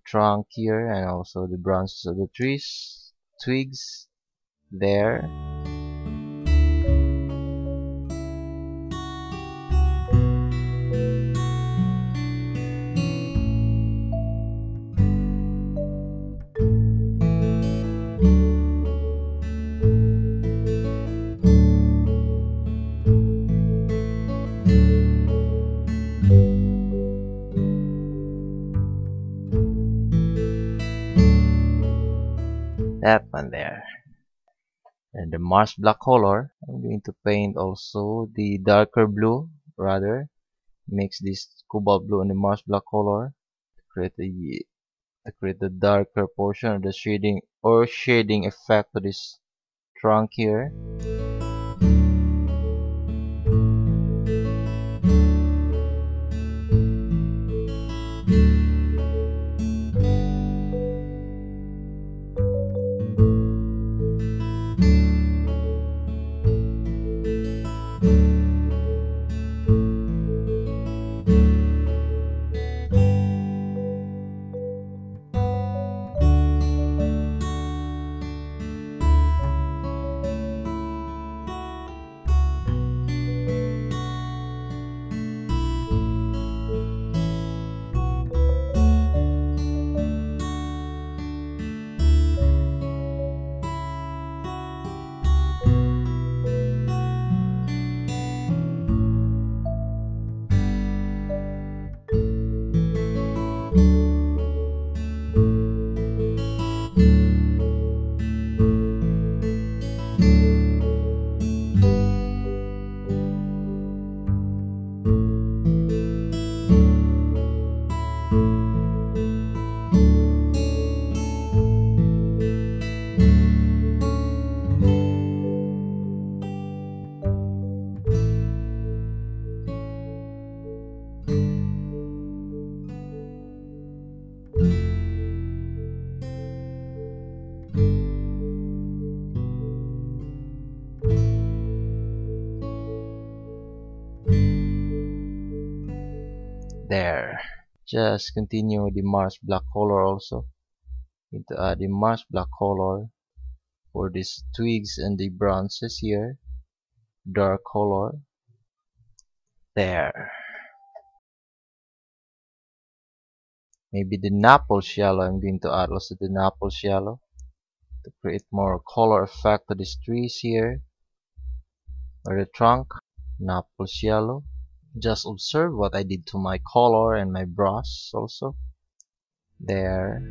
trunk here, and also the branches of the trees, twigs there. That one there. And the Marsh black color, I'm going to paint also the darker blue, rather mix this Cobalt Blue and the Marsh black color to create the darker portion of the shading effect to this trunk here. There. Just continue the Marsh black color also. Need to add the Marsh black color for these twigs and the branches here. Dark color. There. Maybe the Naples Yellow. I'm going to add also the Naples Yellow to create more color effect to these trees here or the trunk. Naples Yellow. Just observe what I did to my color and my brush also. There.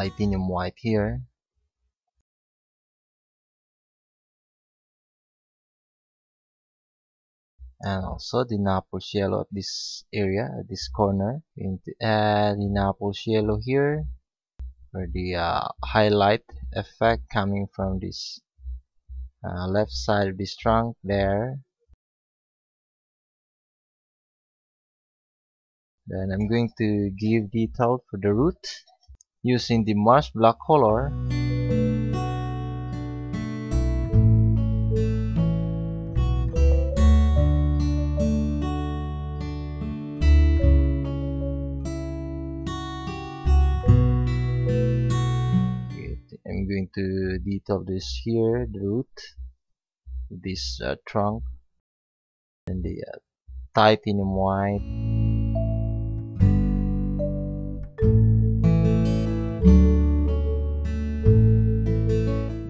titanium white here. And also the Naples Yellow at this area, at this corner. Going to add the Naples Yellow here for the highlight effect coming from this left side of this trunk there. Then I'm going to give detail for the root using the Marsh black color. I'm going to detail this here, the root, this trunk, and the titanium white.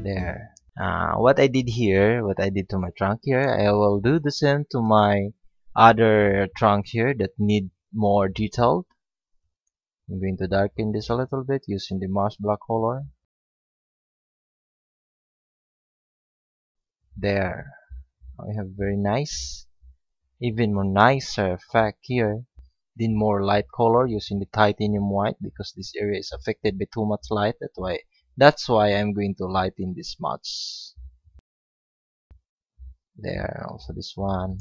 There. What I did here, what I did to my trunk here, I will do the same to my other trunk here that need more detail. I'm going to darken this a little bit using the Marsh black color. There. I have very nice, even more nicer effect here. Then more light color using the titanium white because this area is affected by too much light. That's why I'm going to lighten this much. There. Also this one.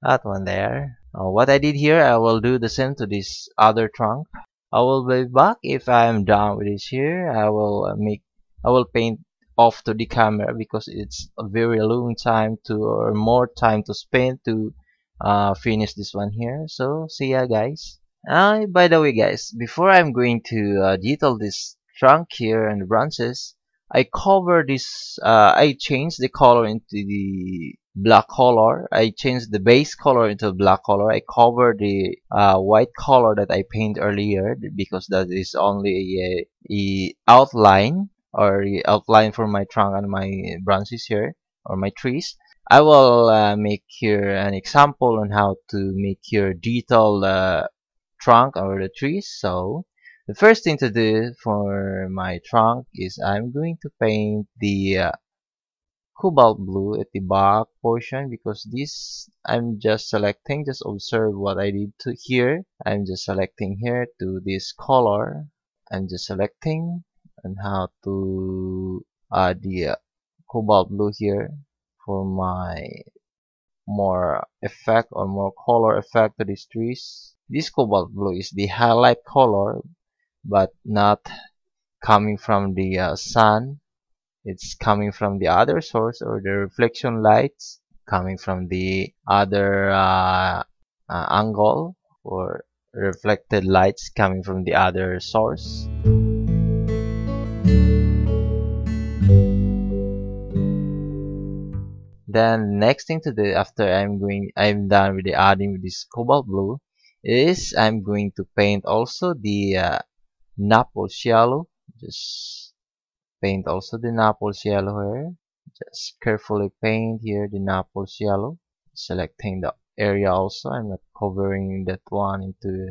That one there. What I did here, I will do the same to this other trunk. I will be back if I am done with this here. I will paint off to the camera because it's a very long time or more time to spend to finish this one here. So see ya guys. By the way guys, before I'm going to detail this trunk here and the branches, I cover this, I changed the color into the black color. I changed the base color into black color. I cover the white color that I paint earlier because that is only a outline or the outline for my trunk and my branches here or my trees. I will make here an example on how to make your detailed trunk or the trees. So the first thing to do for my trunk is I'm going to paint the Cobalt Blue at the back portion because this I'm just selecting. Just observe what I did to here. I'm just selecting here to this color. I'm just selecting on how to add the Cobalt Blue here for my more effect or more color effect to these trees. This Cobalt Blue is the highlight color, but not coming from the sun. It's coming from the other source or the reflection lights coming from the other angle or reflected lights coming from the other source. Then next thing to do after I'm done with the adding with this Cobalt Blue is I'm going to paint also the Naples Yellow. Just paint also the Naples Yellow here. Just carefully paint here the Naples Yellow. Selecting the area also. I'm not covering that one into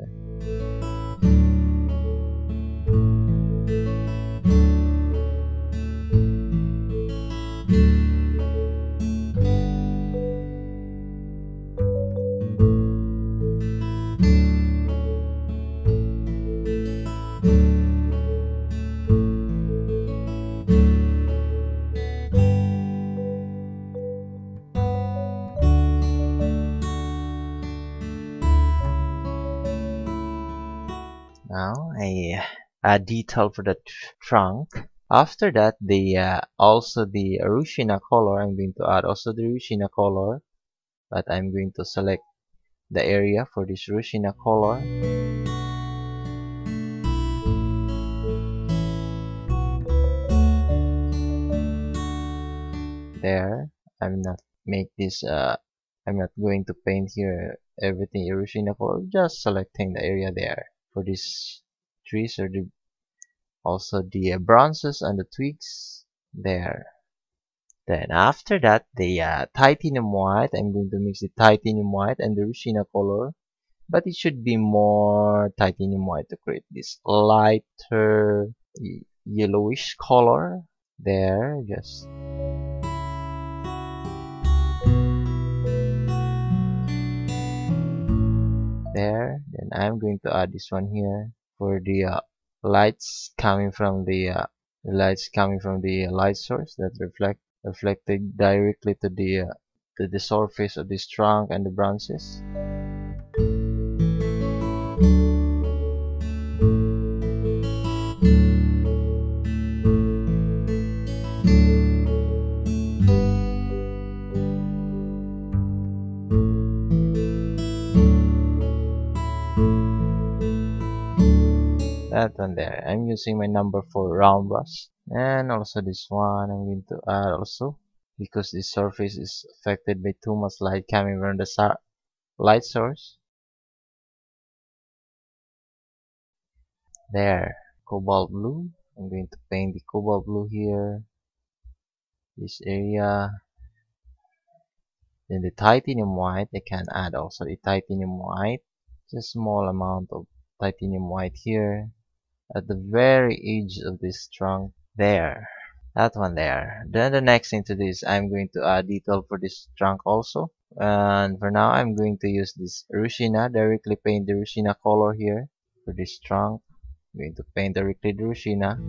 now I add detail for the trunk. After that, also the Rushina color. I'm going to add also the Rushina color, but I'm going to select the area for this Rushina color. There, I'm not make this. I'm not going to paint here everything Rushina color. Just selecting the area there for these trees or also the branches and the twigs there. Then after that, the titanium white. I'm going to mix the titanium white and the Rushina color, but it should be more titanium white to create this lighter yellowish color there, just there. Then I'm going to add this one here for the lights coming from the light source that reflected directly to the surface of this trunk and the branches. That one there. I'm using my number 4 round brush, and also this one I'm going to add also, because this surface is affected by too much light coming from the light source. There, Cobalt Blue. I'm going to paint the Cobalt Blue here, this area. Then the Titanium White, I can add also the Titanium White, just small amount of Titanium White here at the very edge of this trunk there. That one there. Then the next thing to this, I'm going to add detail for this trunk also. And for now, I'm going to use this Rushina, directly paint the Rushina color here for this trunk. I'm going to paint directly the Rushina.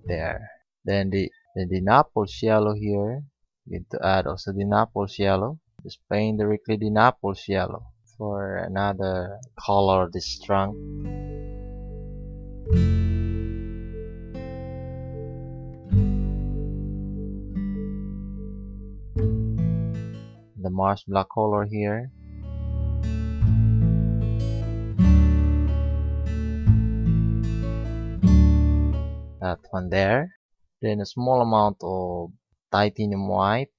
There. Then the Naples Yellow here. Need to add also the Naples Yellow. Just paint directly the Naples Yellow for another color of this trunk. The Marsh black color here. That one there. Then a small amount of Titanium White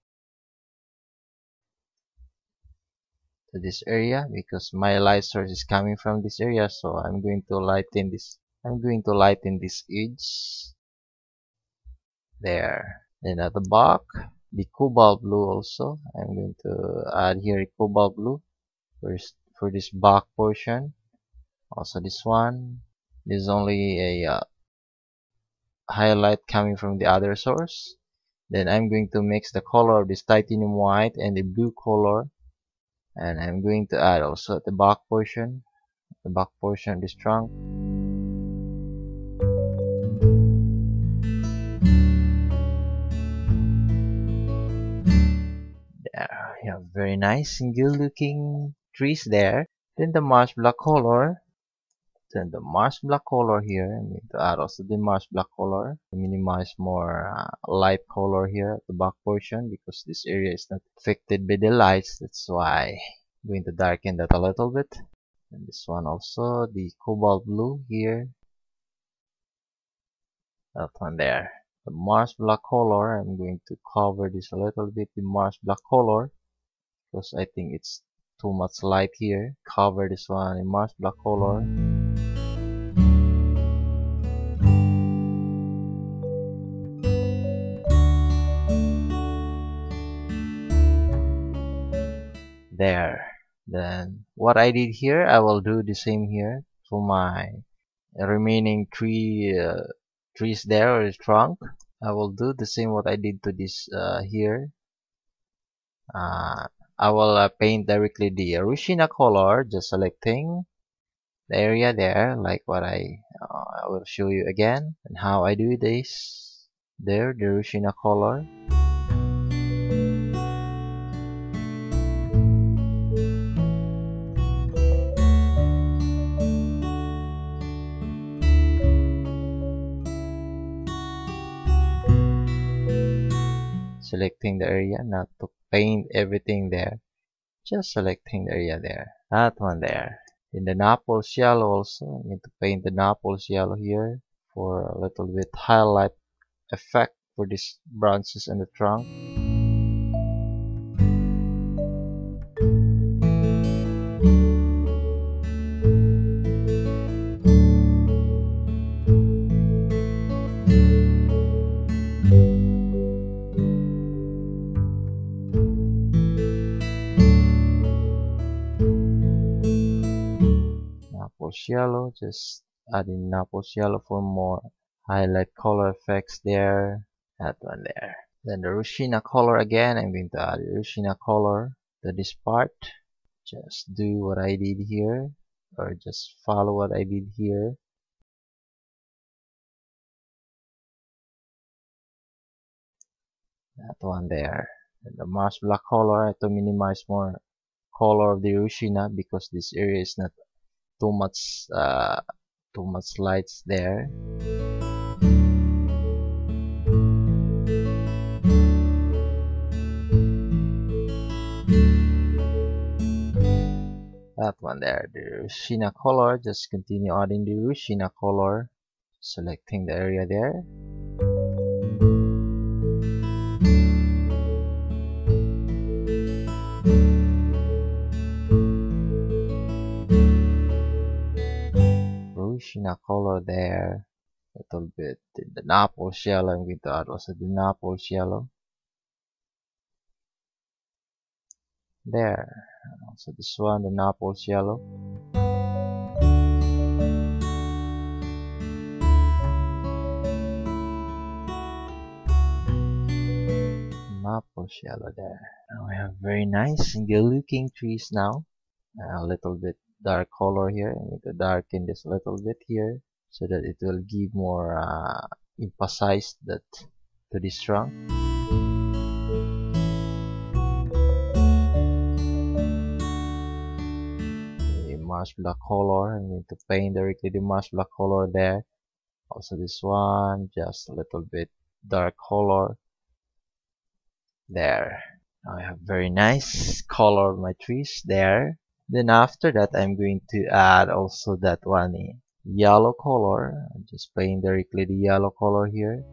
to this area, because my light source is coming from this area, so I'm going to lighten this. I'm going to lighten this edge there. Then at the back, the Cobalt Blue also. I'm going to add here a Cobalt Blue for this back portion. Also this one. This is only a highlight coming from the other source. Then I'm going to mix the color of this Titanium White and the blue color, and I'm going to add also at the back portion of this trunk. There, you have very nice and good looking trees there. Then the Marsh black color. Then the Marsh black color here, I'm going to add also the Marsh black color to minimize more light color here at the back portion, because this area is not affected by the lights. That's why I'm going to darken that a little bit. And this one also, the Cobalt Blue here. That one there. The Marsh black color, I'm going to cover this a little bit, the Marsh black color, because I think it's too much light here. Cover this one in Marsh black color. There. Then what I did here, I will do the same here to my remaining trees there, or the trunk. I will do the same what I did to this here. I will paint directly the Rushina color, just selecting the area there, like what I will show you again, and how I do this. There, the Rushina color. Selecting the area, not to paint everything there, just selecting the area there. That one there. In the Naples Yellow also, I need to paint the Naples Yellow here for a little bit highlight effect for these branches and the trunk. Yellow, just adding Naples Yellow for more highlight color effects there. That one there. Then the Rushina color again, I'm going to add Rushina color to this part. Just do what I did here, or just follow what I did here. That one there. And the Marsh black color, I have to minimize more color of the Rushina because this area is not too much lights there. That one there, the Rushina color, just continue adding the Rushina color, selecting the area there. Rushina color there, a little bit. The Naples Yellow, I'm going to add also the Naples Yellow. There, and also this one, the Naples Yellow. Naples Yellow there. Now we have very nice and good looking trees now. A little bit dark color here. I need to darken this a little bit here so that it will give more emphasize that to this trunk. Marsh black color, I'm going to paint directly the Marsh black color there. Also this one, just a little bit dark color there. Now I have very nice color of my trees there. Then after that, I'm going to add also that one yellow color. I'm just paint directly the yellow color here.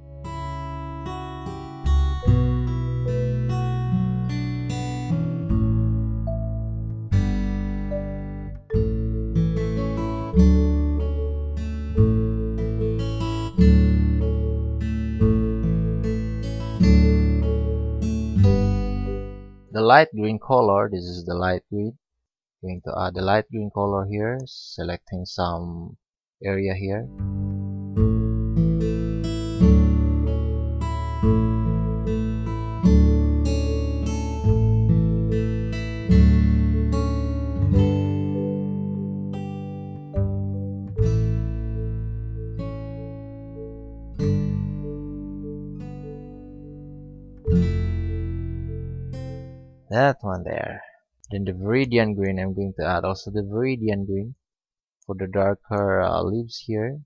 The light green color, this is the light green. Going to add the light green color here, selecting some area here. That one there. Then the Viridian Green, I'm going to add also the Viridian Green for the darker leaves here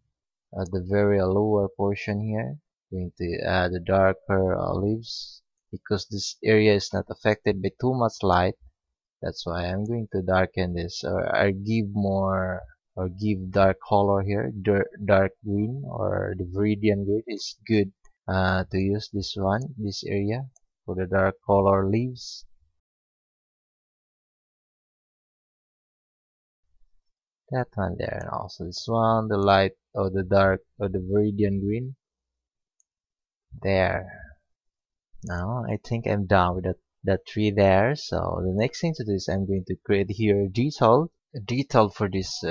at the very lower portion here. Going to add the darker leaves because this area is not affected by too much light. That's why I'm going to darken this, or I give more, or give dark color here. Dark green or the Viridian Green is good to use this one, this area for the dark color leaves. That one there, and also this one, the light or the dark or the Viridian Green there. Now I think I'm done with that tree there. So the next thing to do is I'm going to create here a detail for this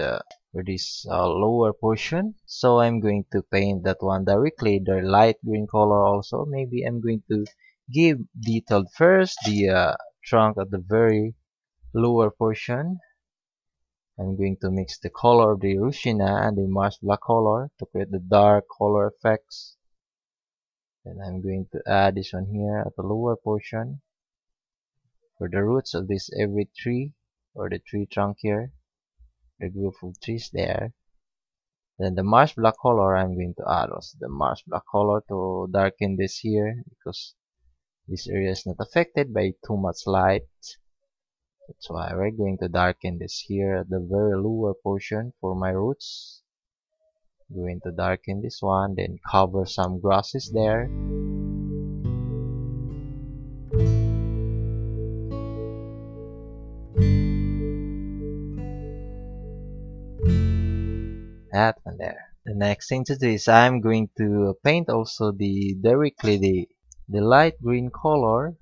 lower portion. So I'm going to paint that one directly the light green color also. Maybe I'm going to give detailed first the trunk of the very lower portion. I'm going to mix the color of the Rushina and the Marsh black color to create the dark color effects. Then I'm going to add this one here at the lower portion for the roots of this every tree or the tree trunk here, the group of trees there. Then the Marsh black color, I'm going to add also the Marsh black color to darken this here because this area is not affected by too much light. That's why we're going to darken this here at the very lower portion for my roots. Going to darken this one, then cover some grasses there. That one there. The next thing to do is I'm going to paint also directly the light green color.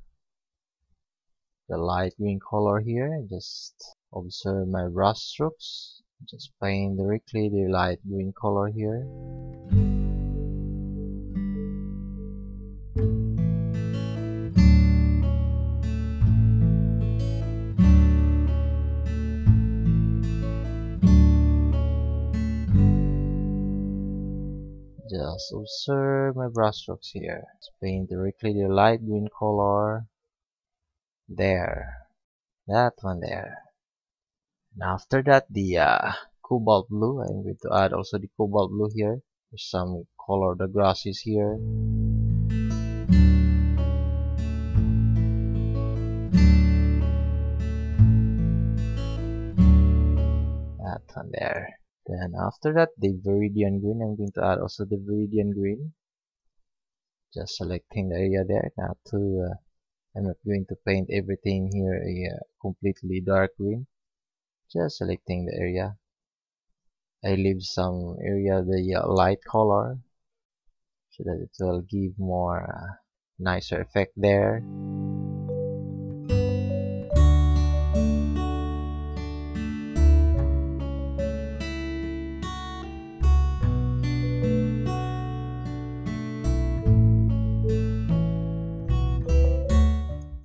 The light green color here, just observe my brush strokes. Just paint directly the light green color here. Just observe my brushstrokes here. Just paint directly the light green color. There. That one there. And after that, the cobalt blue. I'm going to add also the cobalt blue here. There's some color the grasses here. That one there. Then after that, the Viridian Green. I'm going to add also the Viridian Green. Just selecting the area there. Not to I'm not going to paint everything here a completely dark green. Just selecting the area. I leave some area the light color so that it will give more nicer effect there.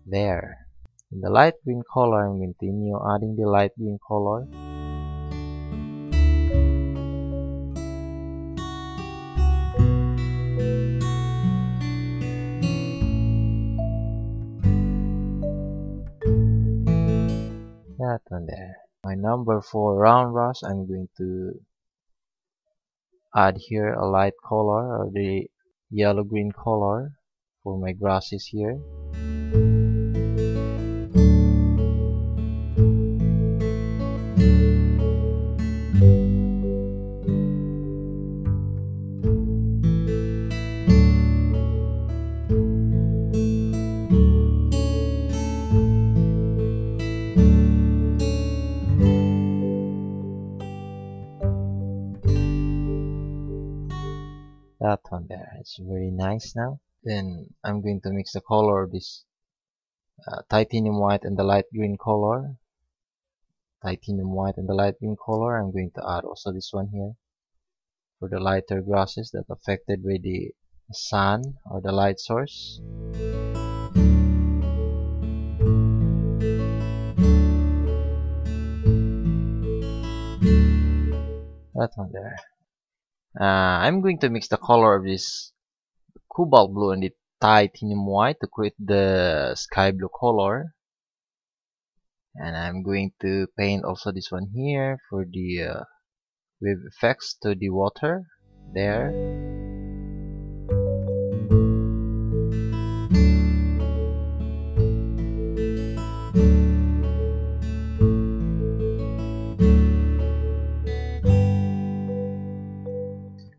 There. In the light green color, I'm going to continue adding the light green color. That one there. My number 4 round brush, I'm going to add here a light color or the yellow green color for my grasses here. That one there, it's very nice now. Then I'm going to mix the color of this titanium white and the light green color. Titanium white and the light green color. I'm going to add also this one here for the lighter grasses that affected by the sun or the light source. That one there. I'm going to mix the color of this cobalt blue and the titanium white to create the sky blue color. And I'm going to paint also this one here for the wave effects to the water there.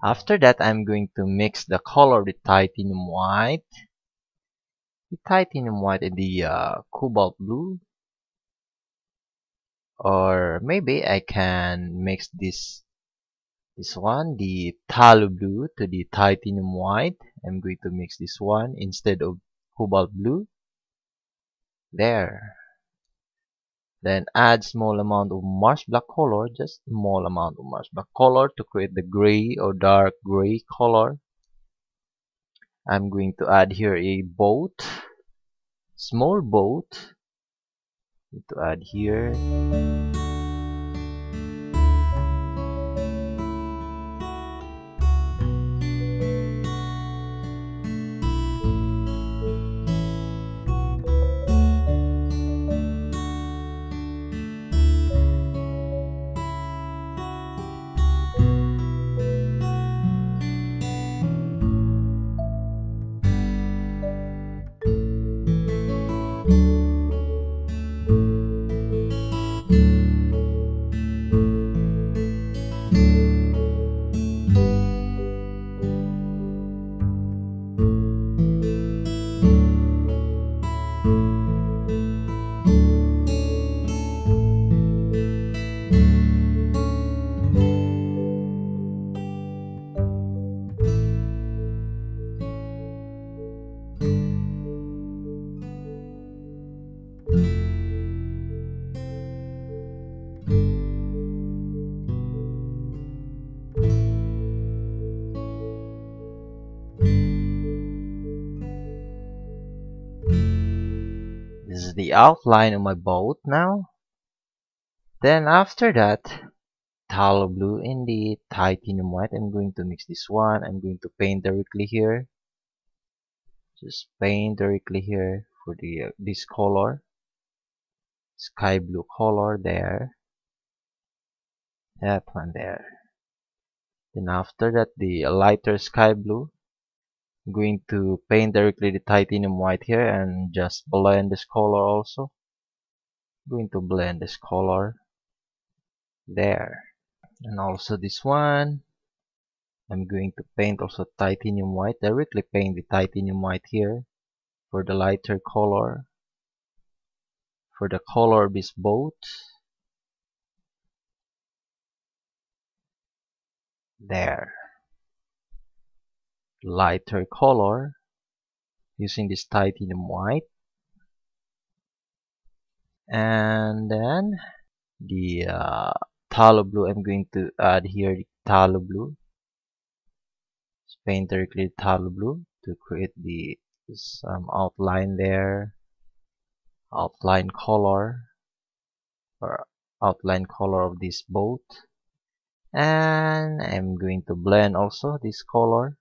After that, I'm going to mix the color of the titanium white and the cobalt blue. Or maybe I can mix this one, the phthalo blue to the titanium white. I'm going to mix this one instead of cobalt blue. There. Then add small amount of Marsh black color, just small amount of Marsh black color to create the gray or dark gray color. I'm going to add here a boat, small boat. To add here. just the outline of my boat now. Then after that, phthalo blue in the titanium white. I'm going to mix this one. I'm going to paint directly here. Just paint directly here for the this color, sky blue color there. That one there. Then after that, the lighter sky blue. I'm going to paint directly the titanium white here and just blend this color also. I'm going to blend this color there. And also this one. I'm going to paint also titanium white. Directly paint the titanium white here for the lighter color. For the color of this boat. There. Lighter color using this titanium white. And then the phthalo blue, I'm going to add here the phthalo blue. Just paint directly phthalo blue to create the some outline there, outline color or outline color of this boat. And I'm going to blend also this color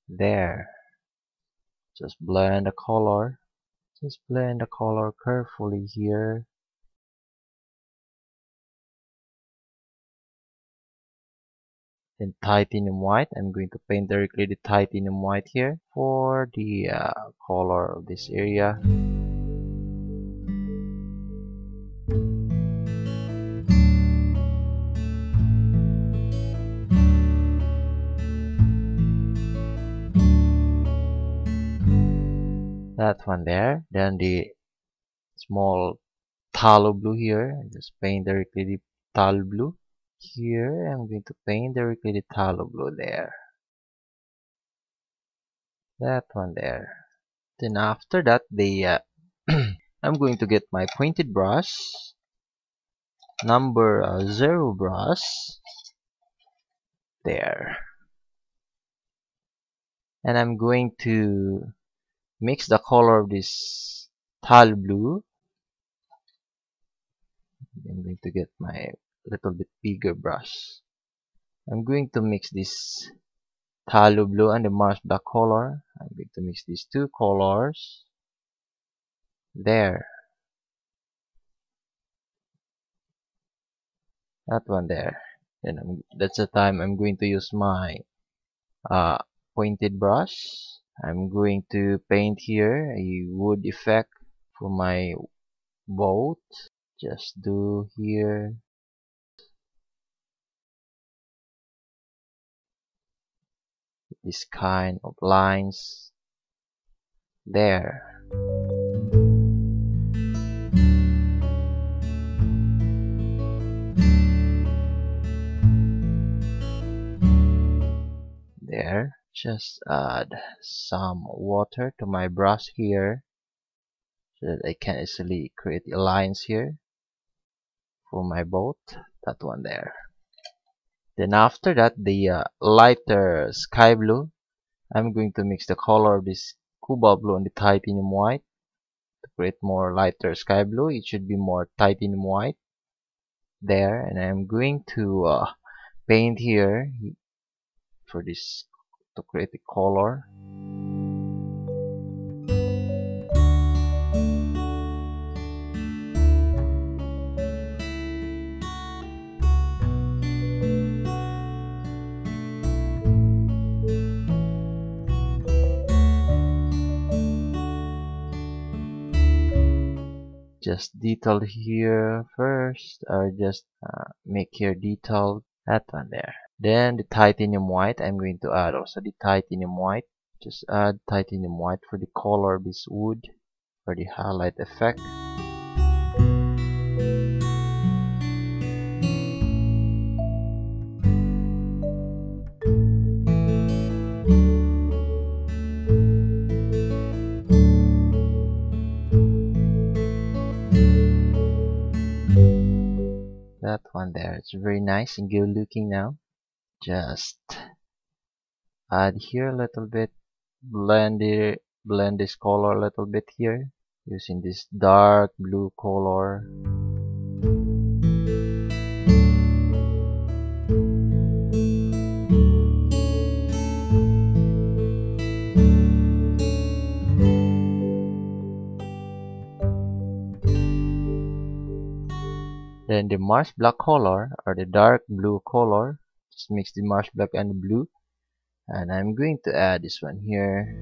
there. Just blend the color. Just blend the color carefully here. Then titanium white, I'm going to paint directly the titanium white here for the color of this area. That one there. Then the small phthalo blue here, just paint directly the phthalo blue. Here I'm going to paint directly the phthalo blue there. That one there. Then after that, the I'm going to get my pointed brush, number 0 brush there, and I'm going to mix the color of this phthalo blue. I'm going to get my little bit bigger brush. I'm going to mix this phthalo blue and the Marsh black color. I'm going to mix these two colors there. That one there. Then that's the time I'm going to use my pointed brush. I'm going to paint here a wood effect for my boat. Just do here. This kind of lines there. There. Just add some water to my brush here so that I can easily create lines here for my boat. That one there. Then after that, the lighter sky blue, I'm going to mix the color of this cobalt blue and the titanium white to create more lighter sky blue. It should be more titanium white there, and I'm going to paint here for this to create the color. Just detail here first, or just make here detailed. That one there. Then the titanium white, I'm going to add also the titanium white. Just add titanium white for the color of this wood for the highlight effect. That one there, it's very nice and good looking now. Just add here a little bit, blend this color a little bit here using this dark blue color. Then the Marsh black color, or the dark blue color, just mix the Marsh black and the blue, and I'm going to add this one here.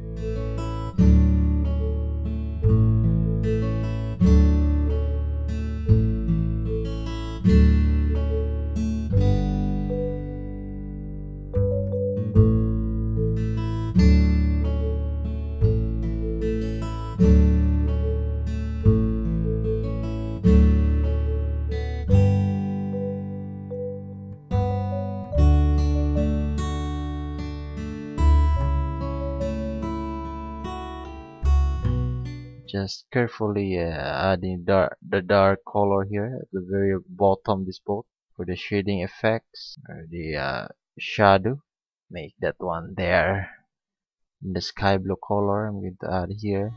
Just carefully adding the dark color here at the very bottom of this boat for the shading effects, or the shadow. Make that one there. In the sky blue color, I'm going to add here.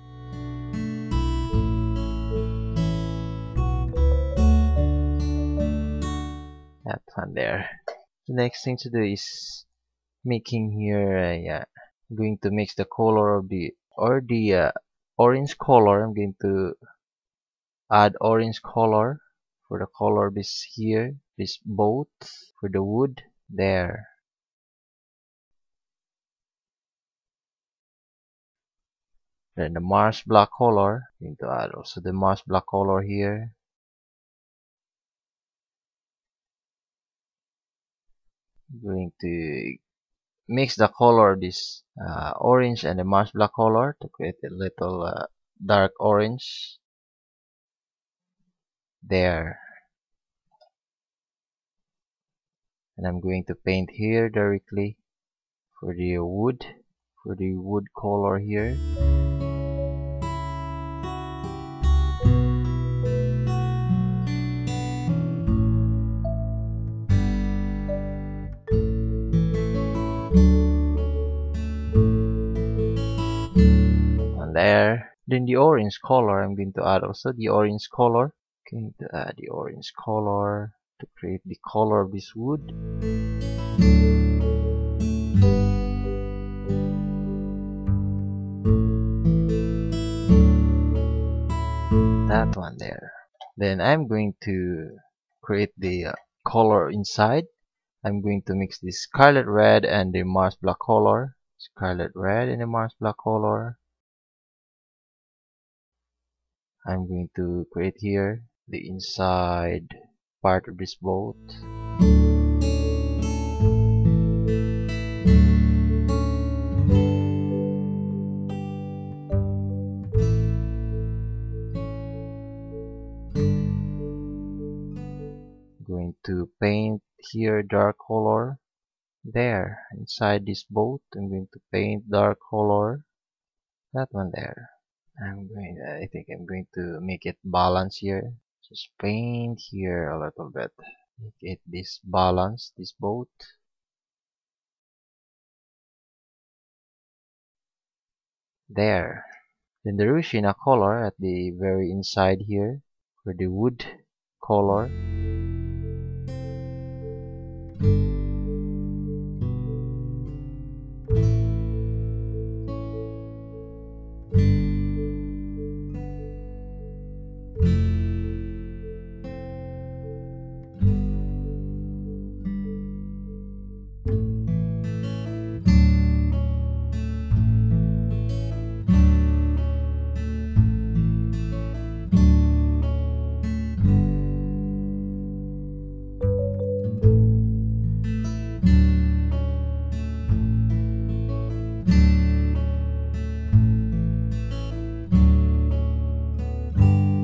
That one there. The next thing to do is making here going to mix the color of the orange color. I'm going to add orange color for the color of this here, this boat, for the wood there. Then the Marsh black color, I'm going to add also the Marsh black color here. I'm going to mix the color of this orange and the Marsh black color to create a little dark orange there. And I'm going to paint here directly for the wood color here. There. Then the orange color, I'm going to add also the orange color. Going to add the orange color to create the color of this wood. That one there. Then I'm going to create the color inside. I'm going to mix the Scarlet Red and the Marsh black color. Scarlet Red and the Marsh black color. I'm going to create here the inside part of this boat. Going to paint here dark color there inside this boat. I'm going to paint dark color, that one there. I think I'm going to make it balance here. Just paint here a little bit. Make it this balance, this boat. There. Then the Rushina color at the very inside here for the wood color.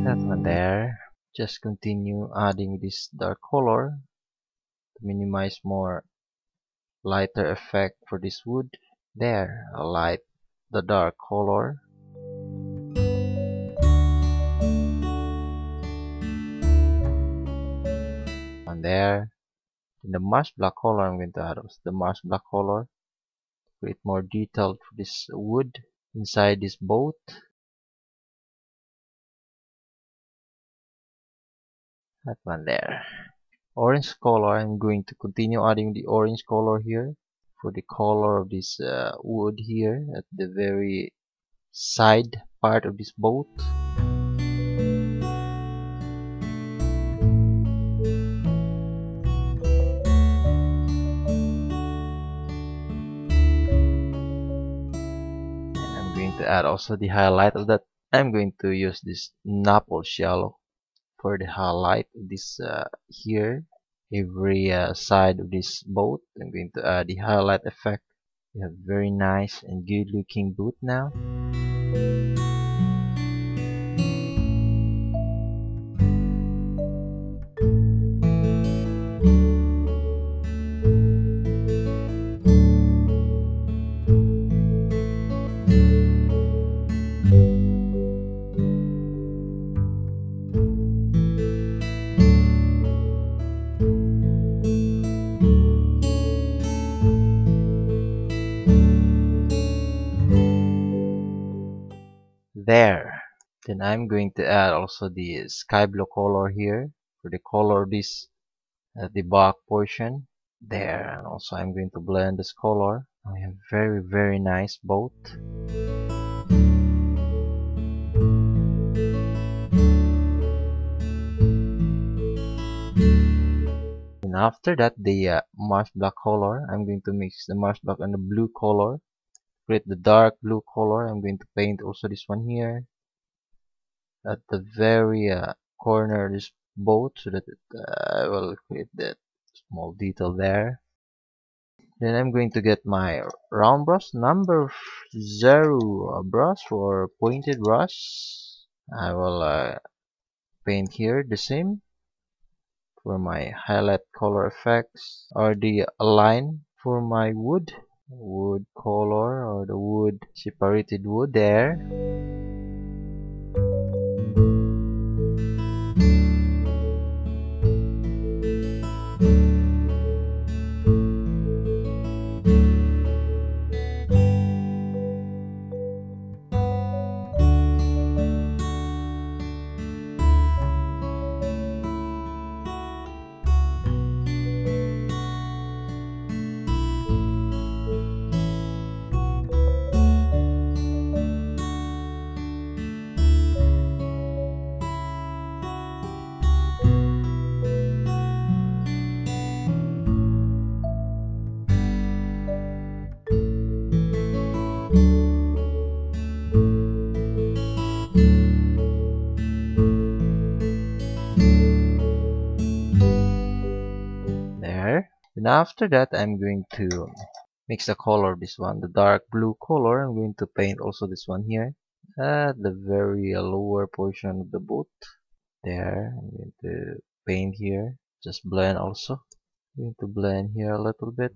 That one there. Just continue adding this dark color to minimize more lighter effect for this wood. There, I light the dark color. And there, in the Marsh black color, I'm going to add also the Marsh black color to create more detail for this wood inside this boat. That one there. Orange color, I'm going to continue adding the orange color here for the color of this wood here at the very side part of this boat. And I'm going to add also the highlight of that. I'm going to use this Naples Yellow for the highlight of this here. Every side of this boat, I'm going to add the highlight effect. We have very nice and good looking boat now. There. Then I'm going to add also the sky blue color here for the color of this the back portion. There. And also I'm going to blend this color. I have very nice boat. And after that, the marsh black color, I'm going to mix the marsh black and the blue color. Create the dark blue color. I'm going to paint also this one here at the very corner of this boat, so that I will create that small detail there. Then I'm going to get my round brush number 0 brush or pointed brush. I will paint here the same for my highlight color effects, or the line for my wood color, or the wood separated wood there. And after that, I'm going to mix the color of this one, the dark blue color. I'm going to paint also this one here at the very lower portion of the boat. There, I'm going to paint here. Just blend also. I'm going to blend here a little bit.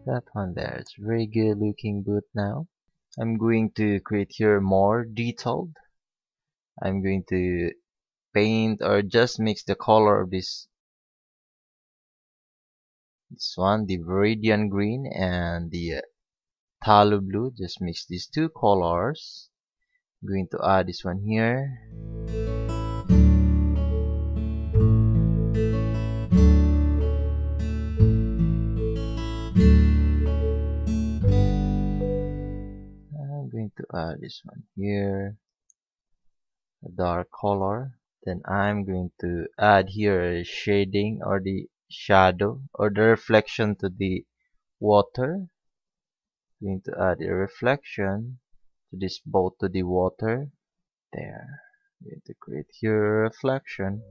That one there, it's very good looking boot now. I'm going to create here more detailed. I'm going to paint or just mix the color of this one, the Viridian Green and the Phthalo Blue. Just mix these two colors. I'm going to add this one here. To add this one here, a dark color. Then I'm going to add here a shading or the shadow or the reflection to the water. I'm going to add a reflection to this boat to the water. There. I'm going to create here a reflection.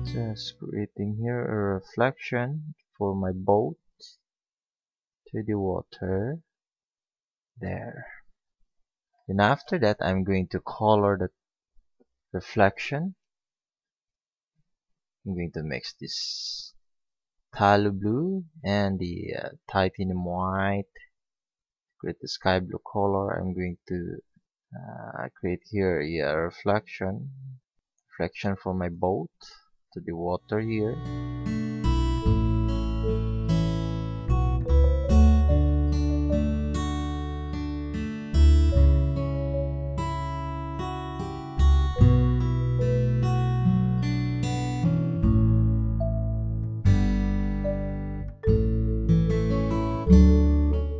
Just creating here a reflection for my boat to the water. There. Then after that, I'm going to color the reflection. I'm going to mix this phthalo blue and the titanium white, create the sky blue color. I'm going to create here a reflection for my boat to the water here.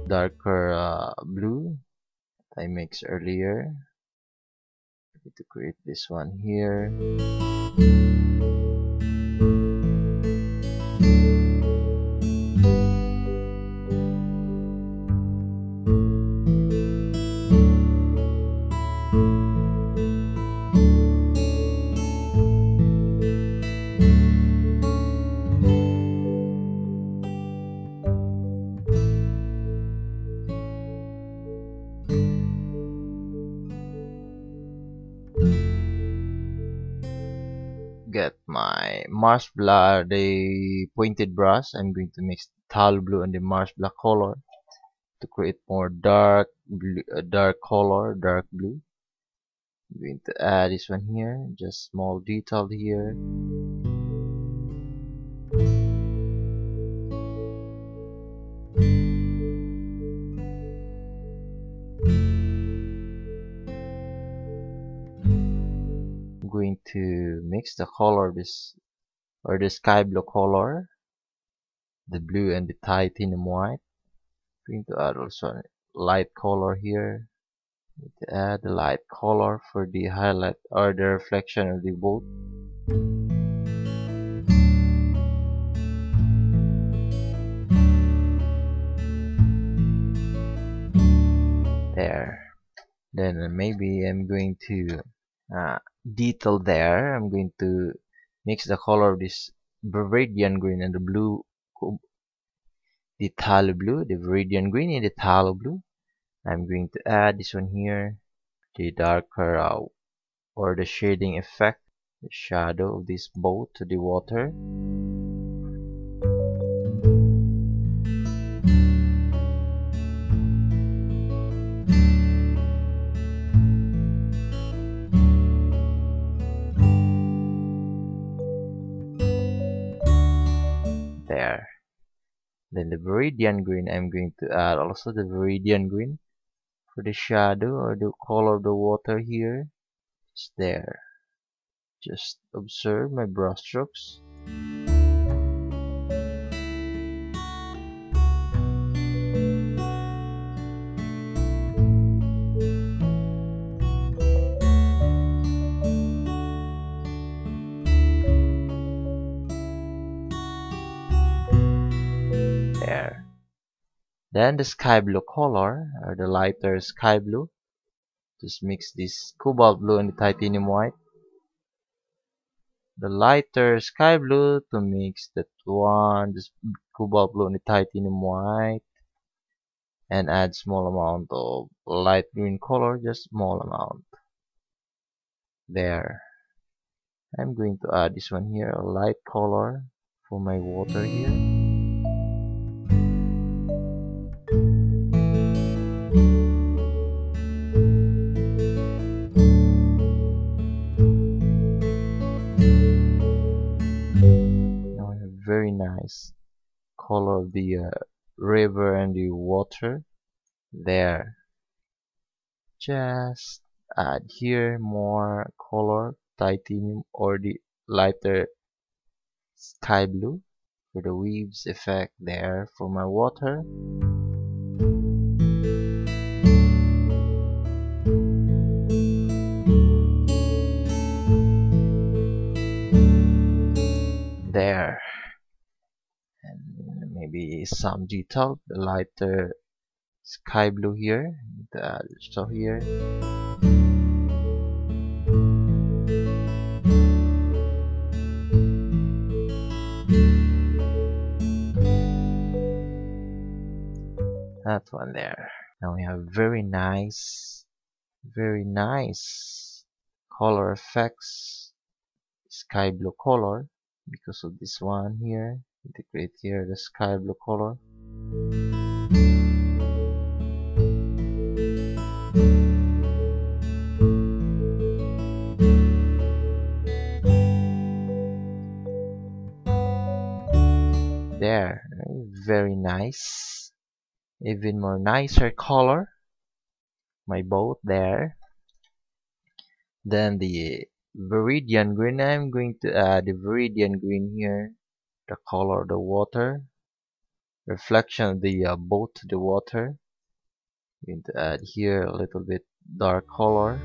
Darker blue I mixed earlier to create this one here. Get my Marsh Black, the pointed brush. I'm going to mix the Phthalo Blue and the Marsh Black color to create more dark blue, dark color, dark blue. I'm going to add this one here, just small detail here. I'm going to mix the color or the sky blue color, the blue and the titanium white. I'm going to add also a light color here. To add the light color for the highlight or the reflection of the boat. There. Then maybe I'm going to detail there. I'm going to mix the color of this Viridian Green and the blue, the Phthalo Blue, the Viridian Green and the Phthalo Blue. I'm going to add this one here, the darker or the shading effect, the shadow of this boat to the water. There. Then the Viridian Green, I'm going to add also the Viridian Green for the shadow or the color of the water here. It's there. Just observe my brushstrokes. There. Then the sky blue color or the lighter sky blue. Just mix this cobalt blue and the titanium white. The lighter sky blue to mix that one, this cobalt blue and the titanium white, and add small amount of light green color, just small amount. There. I'm going to add this one here, a light color for my water here. Very nice color of the river and the water there. Just add here more color, titanium or the lighter sky blue for the waves effect there for my water. There. And maybe some detail, the lighter sky blue here, the so here. That one there. Now we have very nice Very nice color effects. Sky blue color because of this one here. Integrate here the sky blue color. There, very nice. Even more nicer color. My boat there. Then the Viridian Green. I'm going to add the Viridian Green here. The color of the water. Reflection of the boat to the water. I'm going to add here a little bit dark color.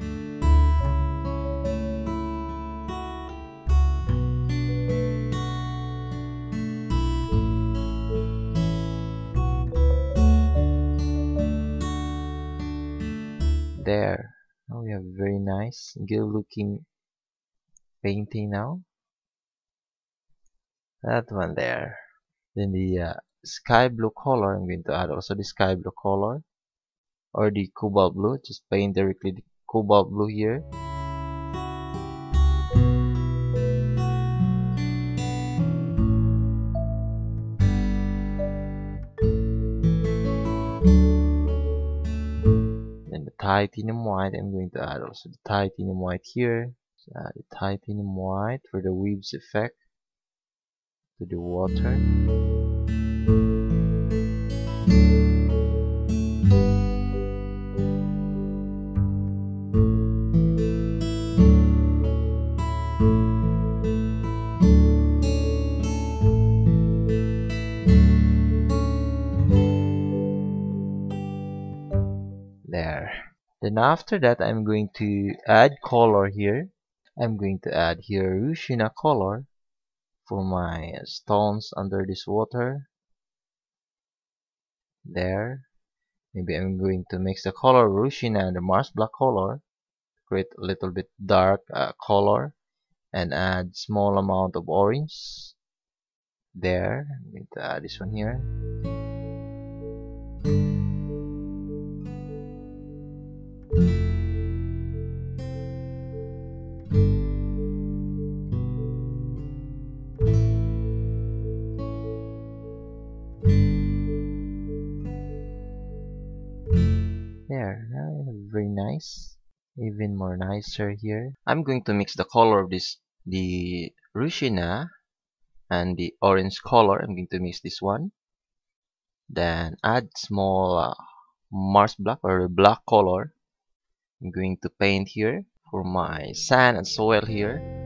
There. Now we have very nice, good looking painting now. That one there. Then the sky blue color, I'm going to add also the sky blue color. Or the cobalt blue, just paint directly the cobalt blue here. Then the titanium white, I'm going to add also the titanium white here. So add the titanium white for the waves effect to the water. There. Then after that, I'm going to add color here. I'm going to add here Rushina color for my stones under this water. There. Maybe I'm going to mix the color Rushina and the Marsh black color. Create a little bit dark color and add small amount of orange. There. I'm going to add this one here. There, very nice. Even more nicer here. I'm going to mix the color of this, the Rushina and the orange color. I'm going to mix this one. Then add small Mars black or black color. I'm going to paint here for my sand and soil here.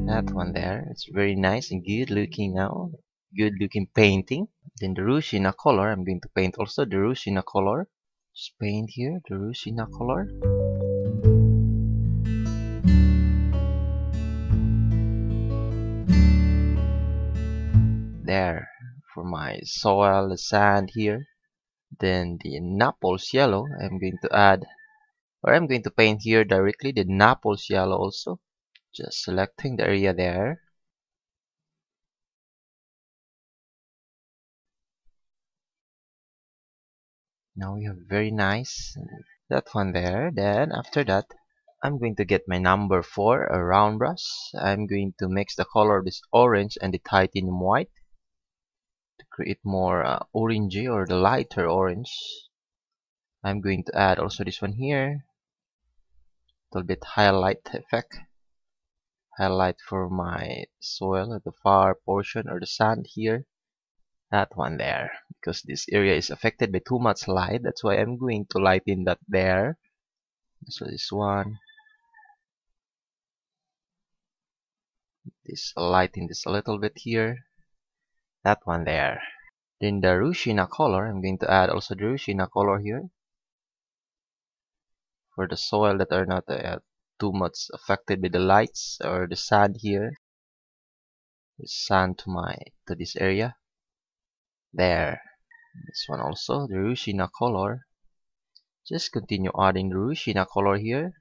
That one there, it's very nice and good looking now. Good looking painting. Then the Rushina color, I'm going to paint also the Rushina color. Just paint here the Rushina color. There, for my soil, the sand here. Then the Naples Yellow, I'm going to add, or I'm going to paint here directly the Naples Yellow also. Just selecting the area there. Now we have very nice that one there. Then after that, I'm going to get my number 4, a round brush. I'm going to mix the color of this orange and the titanium white to create more orangey or the lighter orange. I'm going to add also this one here, a little bit highlight effect. Highlight for my soil at the far portion or the sand here. That one there, because this area is affected by too much light. That's why I'm going to lighten that there. So this one. This lighten this a little bit here. That one there. Then the Rushina color, I'm going to add also the Rushina color here. For the soil that are not too much affected by the lights or the sand here. The sand to this area. There. This one also, the Rushina color. Just continue adding the Rushina color here.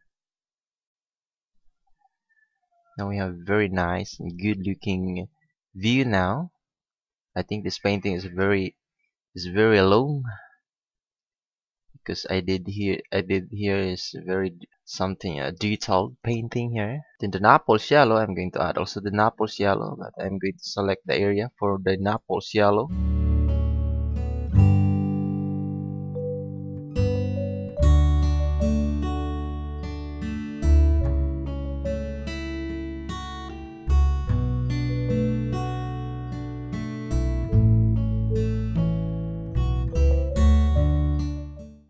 Now we have very nice and good looking view now. I think this painting is very long, because I did here is very something detailed painting here. Then the Naples Yellow, I'm going to add also the Naples Yellow, but I'm going to select the area for the Naples Yellow.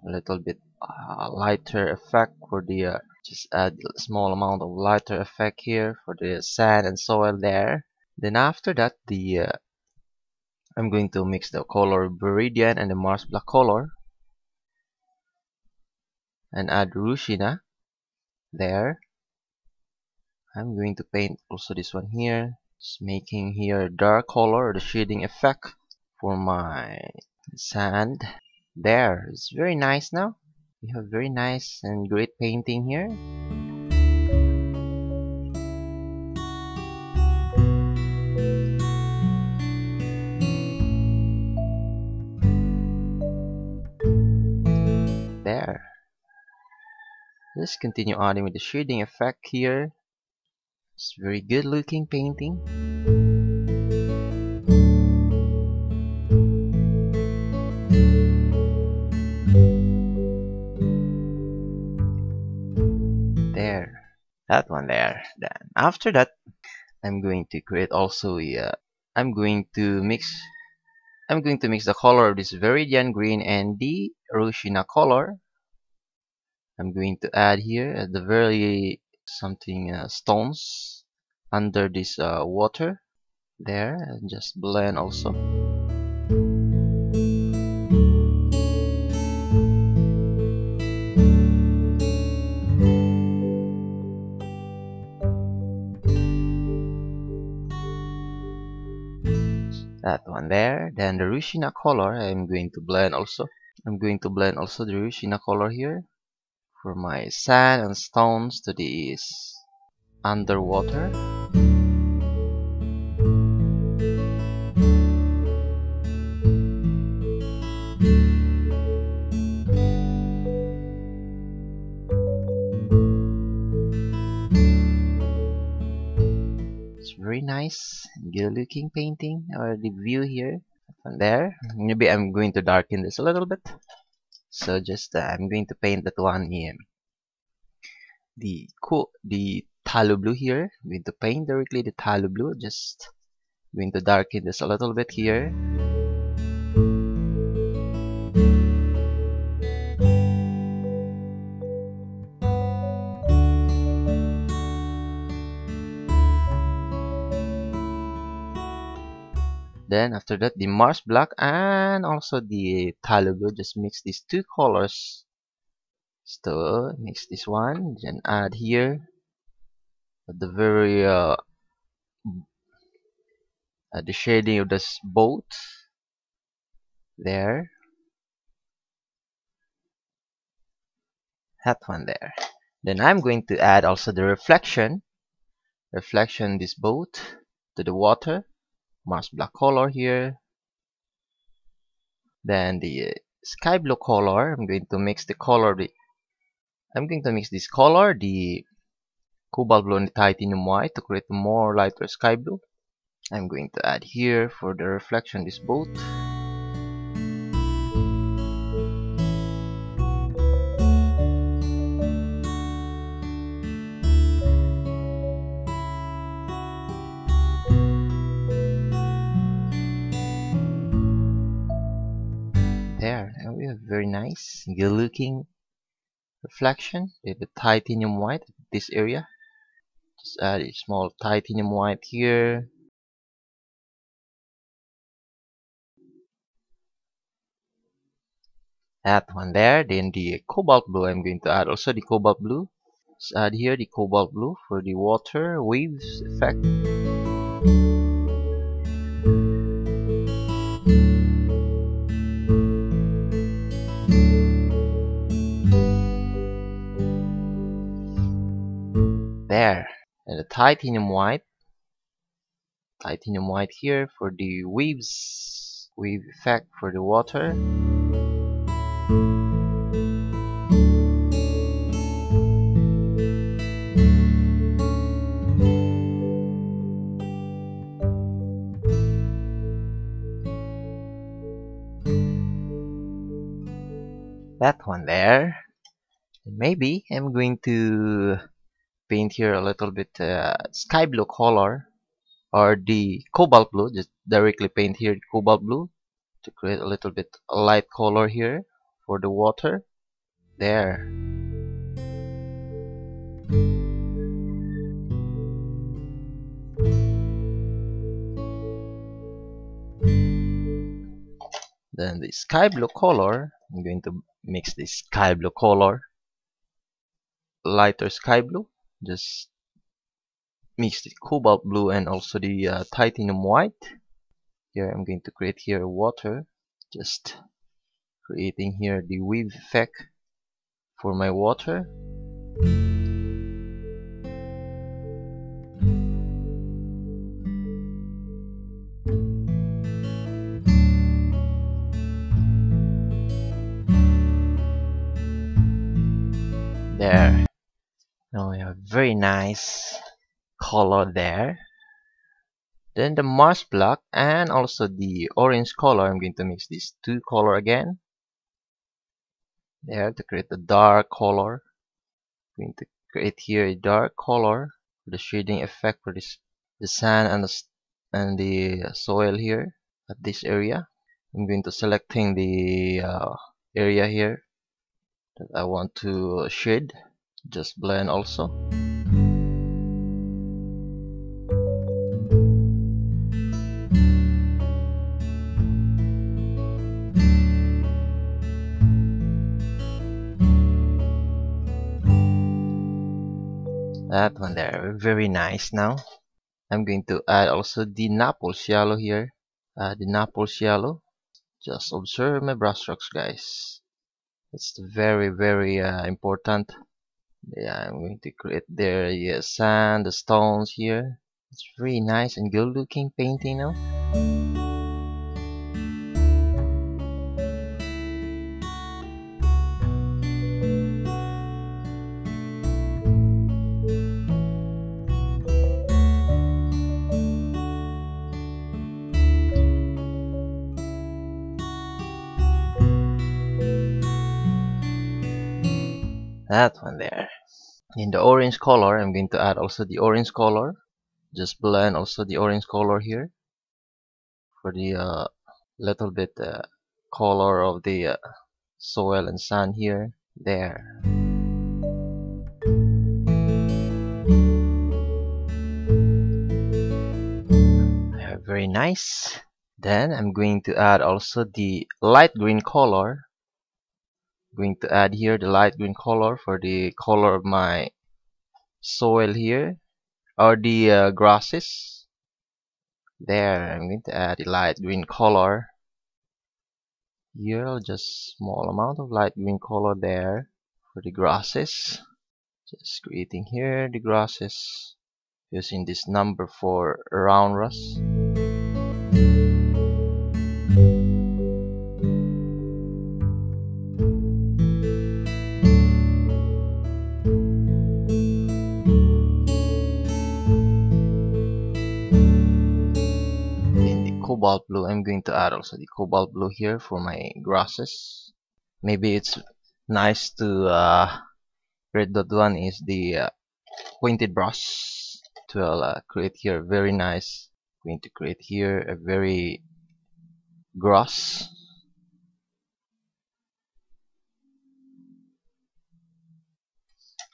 A little bit lighter effect for the just add a small amount of lighter effect here for the sand and soil there. Then after that, the I'm going to mix the color Viridian and the Marsh black color and add Rushina there. I'm going to paint also this one here, just making here a dark color, the shading effect for my sand. There, it's very nice now. We have very nice and great painting here. There. Let's continue adding with the shading effect here. It's very good looking painting. There. That one there. Then after that, I'm going to create also a I'm going to mix the color of this Viridian Green and the Rushina color. I'm going to add here at the very something stones under this water there, and just blend also. That one there. Then the Rushina color I'm going to blend also. I'm going to blend also the Rushina color here for my sand and stones to this underwater. It's very nice, good looking painting, or the view here and there. Maybe I'm going to darken this a little bit. So just I'm going to paint that one in the phthalo blue here. I'm going to paint directly the phthalo blue. Just going to darken this a little bit here. Then after that, the Marsh black and also the phthalo blue, just mix these two colors. So mix this one, then add here at the very the shading of this boat there. That one there. Then I'm going to add also the reflection this boat to the water. Marsh black color here. Then the sky blue color, I'm going to mix the color. I'm going to mix this color, the cobalt blue and the titanium white, to create a more lighter sky blue. I'm going to add here for the reflection this boat. There, and we have very nice, good looking reflection with the titanium white this area. Just add a small titanium white here. That one there. Then the cobalt blue, I'm going to add also the cobalt blue. Just add here the cobalt blue for the water waves effect. There. And the titanium white here for the wave effect for the water. That one there. And maybe I'm going to paint here a little bit sky blue color or the cobalt blue. Just directly paint here the cobalt blue to create a little bit light color here for the water. There. Then the sky blue color, I'm going to mix the sky blue color, lighter sky blue, just mix the cobalt blue and also the titanium white. Here I'm going to create here water, just creating here the wave effect for my water. There. Now we have very nice color there. Then the Marsh black and also the orange color, I'm going to mix these two color again. There to create a dark color. I'm going to create here a dark color for the shading effect for this the sand and the soil here at this area. I'm going to selecting the area here that I want to shade. Just blend also. That one there, very nice. Now I'm going to add also the Naples Yellow here. The Naples Yellow. Just observe my brushstrokes, guys. It's very important. Yeah, I'm going to create the sand, the stones here. It's very nice and good looking painting now. That one there. In the orange color, I'm going to add also the orange color. Just blend also the orange color here for the little bit color of the soil and sand here. There. Very nice. Then I'm going to add also the light green color. Going to add here the light green color for the color of my soil here or the grasses. There, I'm going to add the light green color here, just small amount of light green color there for the grasses. Just creating here the grasses using this number 4 round brush. Cobalt blue, I'm going to add also the cobalt blue here for my grasses. Maybe it's nice to create that one is the pointed brush. It will create here very nice. I'm going to create here a very grass.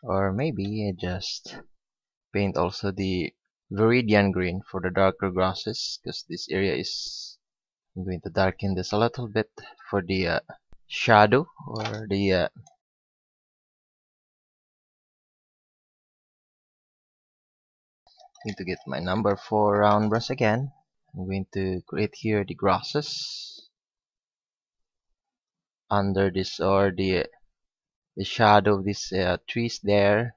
Or maybe I just paint also the Viridian Green for the darker grasses, because this area is, I'm going to darken this a little bit for the shadow or the going to get my number 4 round brush again. I'm going to create here the grasses under this or the shadow of these trees there.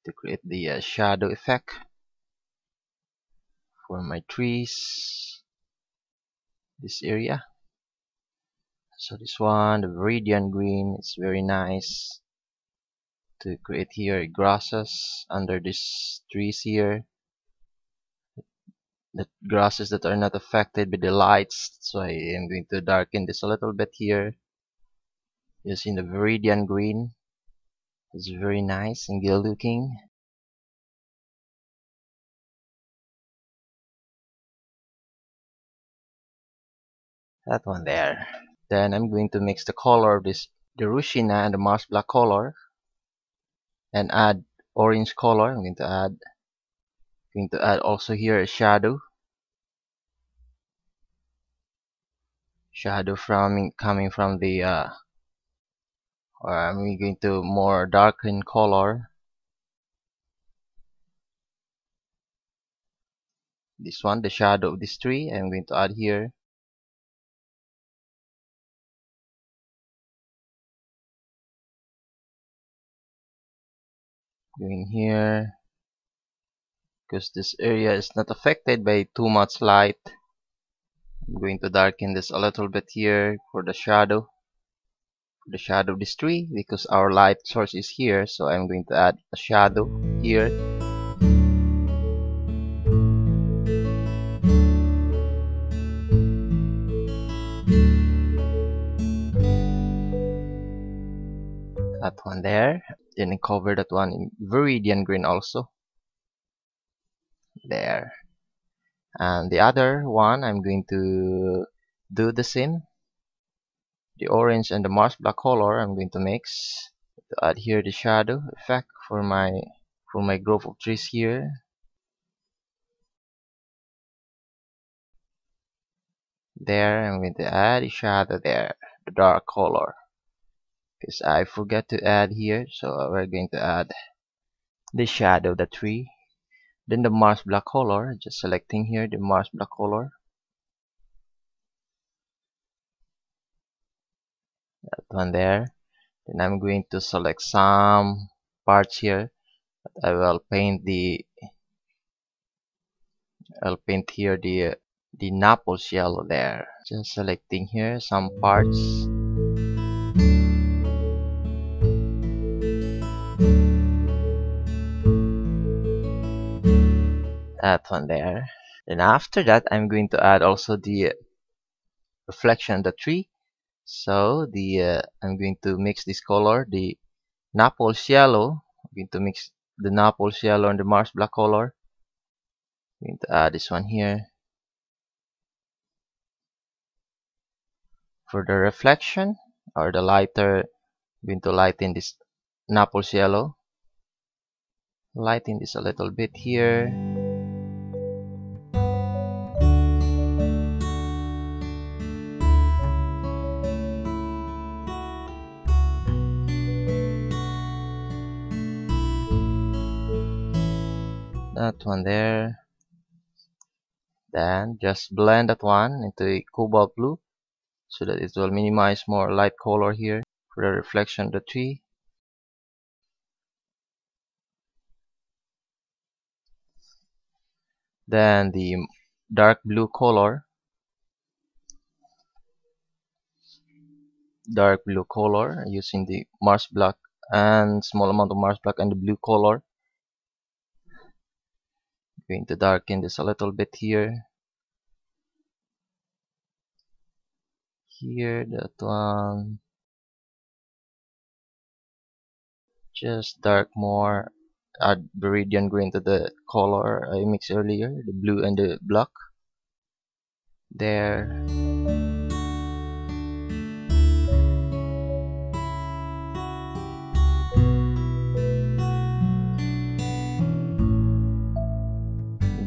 to create the shadow effect for my trees, this area. So this one, the Viridian Green, it's very nice to create here grasses under these trees here. The grasses that are not affected by the lights. So I am going to darken this a little bit here. Using the Viridian Green. It's very nice and good looking. That one there. Then I'm going to mix the color of this, the Rushina and the Marsh black color, and add orange color. I'm going to add also here a shadow from coming from the or I'm going to more darken color. This one, the shadow of this tree, I'm going to add here. Going here, because this area is not affected by too much light. I'm going to darken this a little bit here for the shadow. For the shadow of this tree, because our light source is here, so I'm going to add a shadow here. That one there. Then I cover that one in Viridian Green also. There. And the other one, I'm going to do the same. The orange and the Marsh black color, I'm going to mix to add here the shadow effect for my group of trees here. There, I'm going to add a shadow there, the dark color. Because I forgot to add here, so we're going to add the shadow of the tree. Then the Marsh black color, just selecting here the Marsh black color. That one there. Then I'm going to select some parts here. I will paint here the Naples Yellow there. Just selecting here some parts. That one there. Then after that, I'm going to add also the reflection of the tree. So I'm going to mix this color, the Naples Yellow. I'm going to mix the Naples Yellow and the Marsh black color. I'm going to add this one here. For the reflection or the lighter, I'm going to lighten this Naples Yellow. Lighten this a little bit here. That one there. Then just blend that one into a Cobalt Blue so that it will minimize more light color here for the reflection of the tree. Then the dark blue color, using the Marsh black and small amount of Marsh black and the blue color. Going to darken this a little bit here. Here, that one. Just dark more. Add Viridian Green to the color I mixed earlier, the blue and the black. There.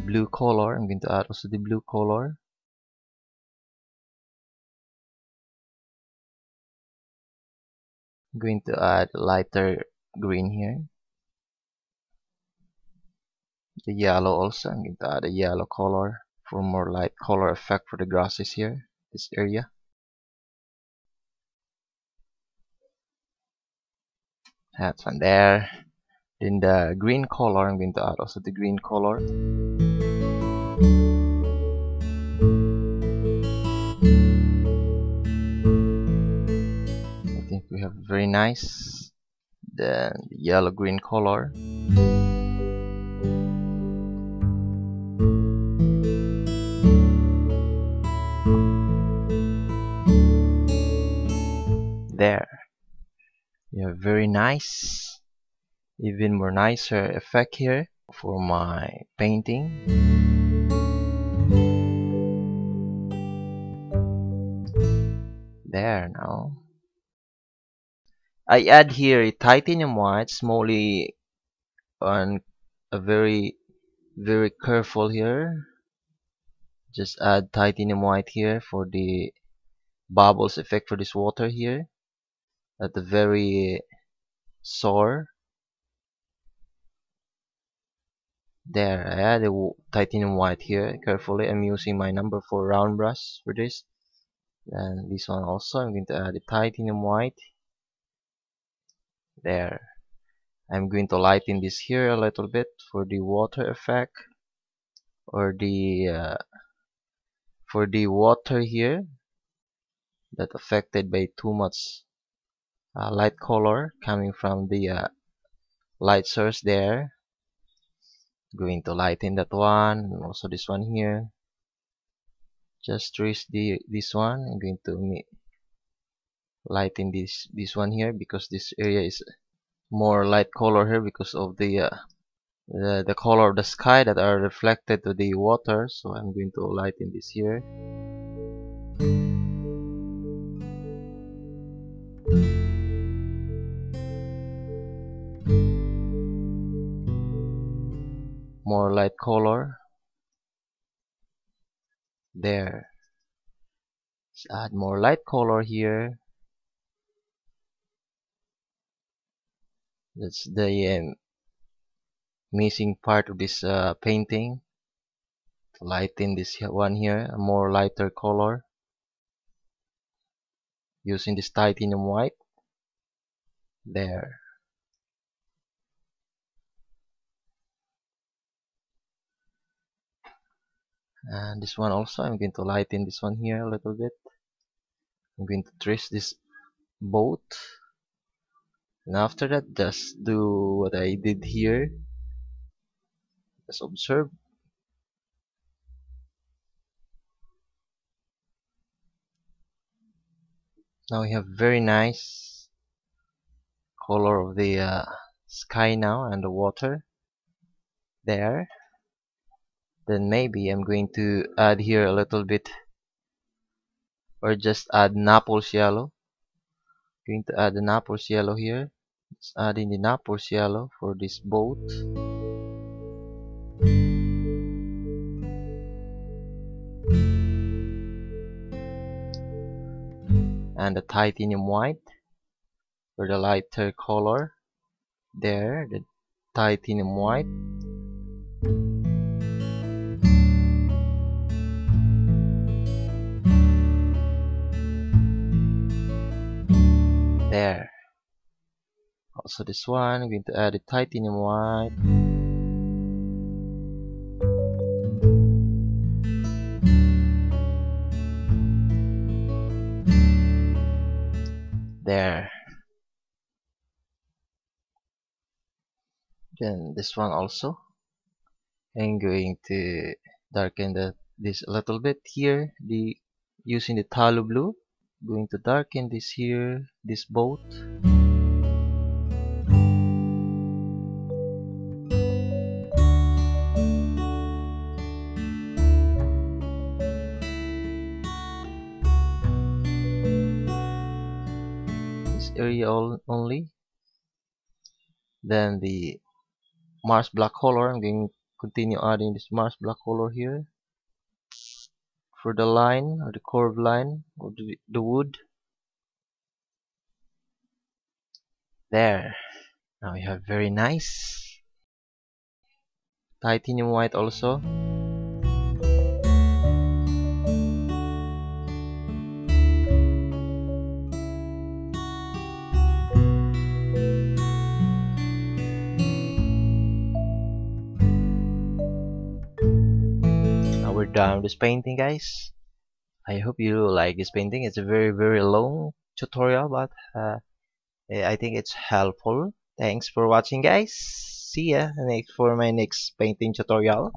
Blue color, I'm going to add also the blue color. I'm going to add lighter green here. The yellow also, I'm going to add a yellow color for more light color effect for the grasses here, this area. That's one there. Then the green color, I'm going to add also the green color. I think we have very nice. Then the yellow green color. There. You have very nice, even more nicer effect here for my painting. There now. I add here a titanium white, Smalley, and a very careful here. Just add titanium white here for the bubbles effect for this water here at the very sour. There, I add a titanium white here carefully. I'm using my number 4 round brush for this. And this one also, I'm going to add a titanium white. There. I'm going to lighten this here a little bit for the water effect, or the for the water here that affected by too much light color coming from the light source there. Going to lighten that one, and also this one here. Just trace this one. I'm going to lighten this one here because this area is more light color here because of the color of the sky that are reflected to the water. So I'm going to lighten this here. More light color. There. Let's add more light color here. That's the missing part of this painting. To lighten this one here, a more lighter color using this titanium white. There. And this one also, I'm going to lighten this one here a little bit. I'm going to trace this boat, and after that just do what I did here. Just observe. Now we have very nice color of the sky now and the water there. Then maybe I'm going to add here a little bit, or just add Naples Yellow. Going to add the Naples Yellow here. Just adding the Naples Yellow for this boat. And the titanium white for the lighter color. There, the titanium white. There. Also this one, I'm going to add a titanium white. There. Then this one also. I'm going to darken this a little bit here. Using the Phthalo Blue. Going to darken this here, this boat. This area only. Then the Marsh black color, I'm going to continue adding this Marsh black color here for the line, or the curved line of the wood. There. Now we have very nice titanium white also. done with this painting, guys. I hope you like this painting. It's a very long tutorial, but I think it's helpful. Thanks for watching, guys. See ya next for my next painting tutorial.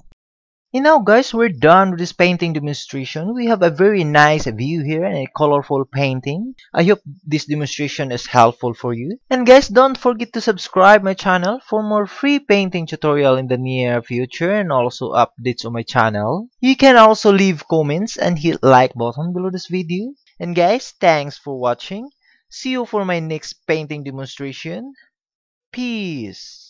And now, guys, we're done with this painting demonstration. We have a very nice view here and a colorful painting. I hope this demonstration is helpful for you. And guys, don't forget to subscribe my channel for more free painting tutorial in the near future and also updates on my channel. You can also leave comments and hit like button below this video. And guys, thanks for watching. See you for my next painting demonstration. Peace.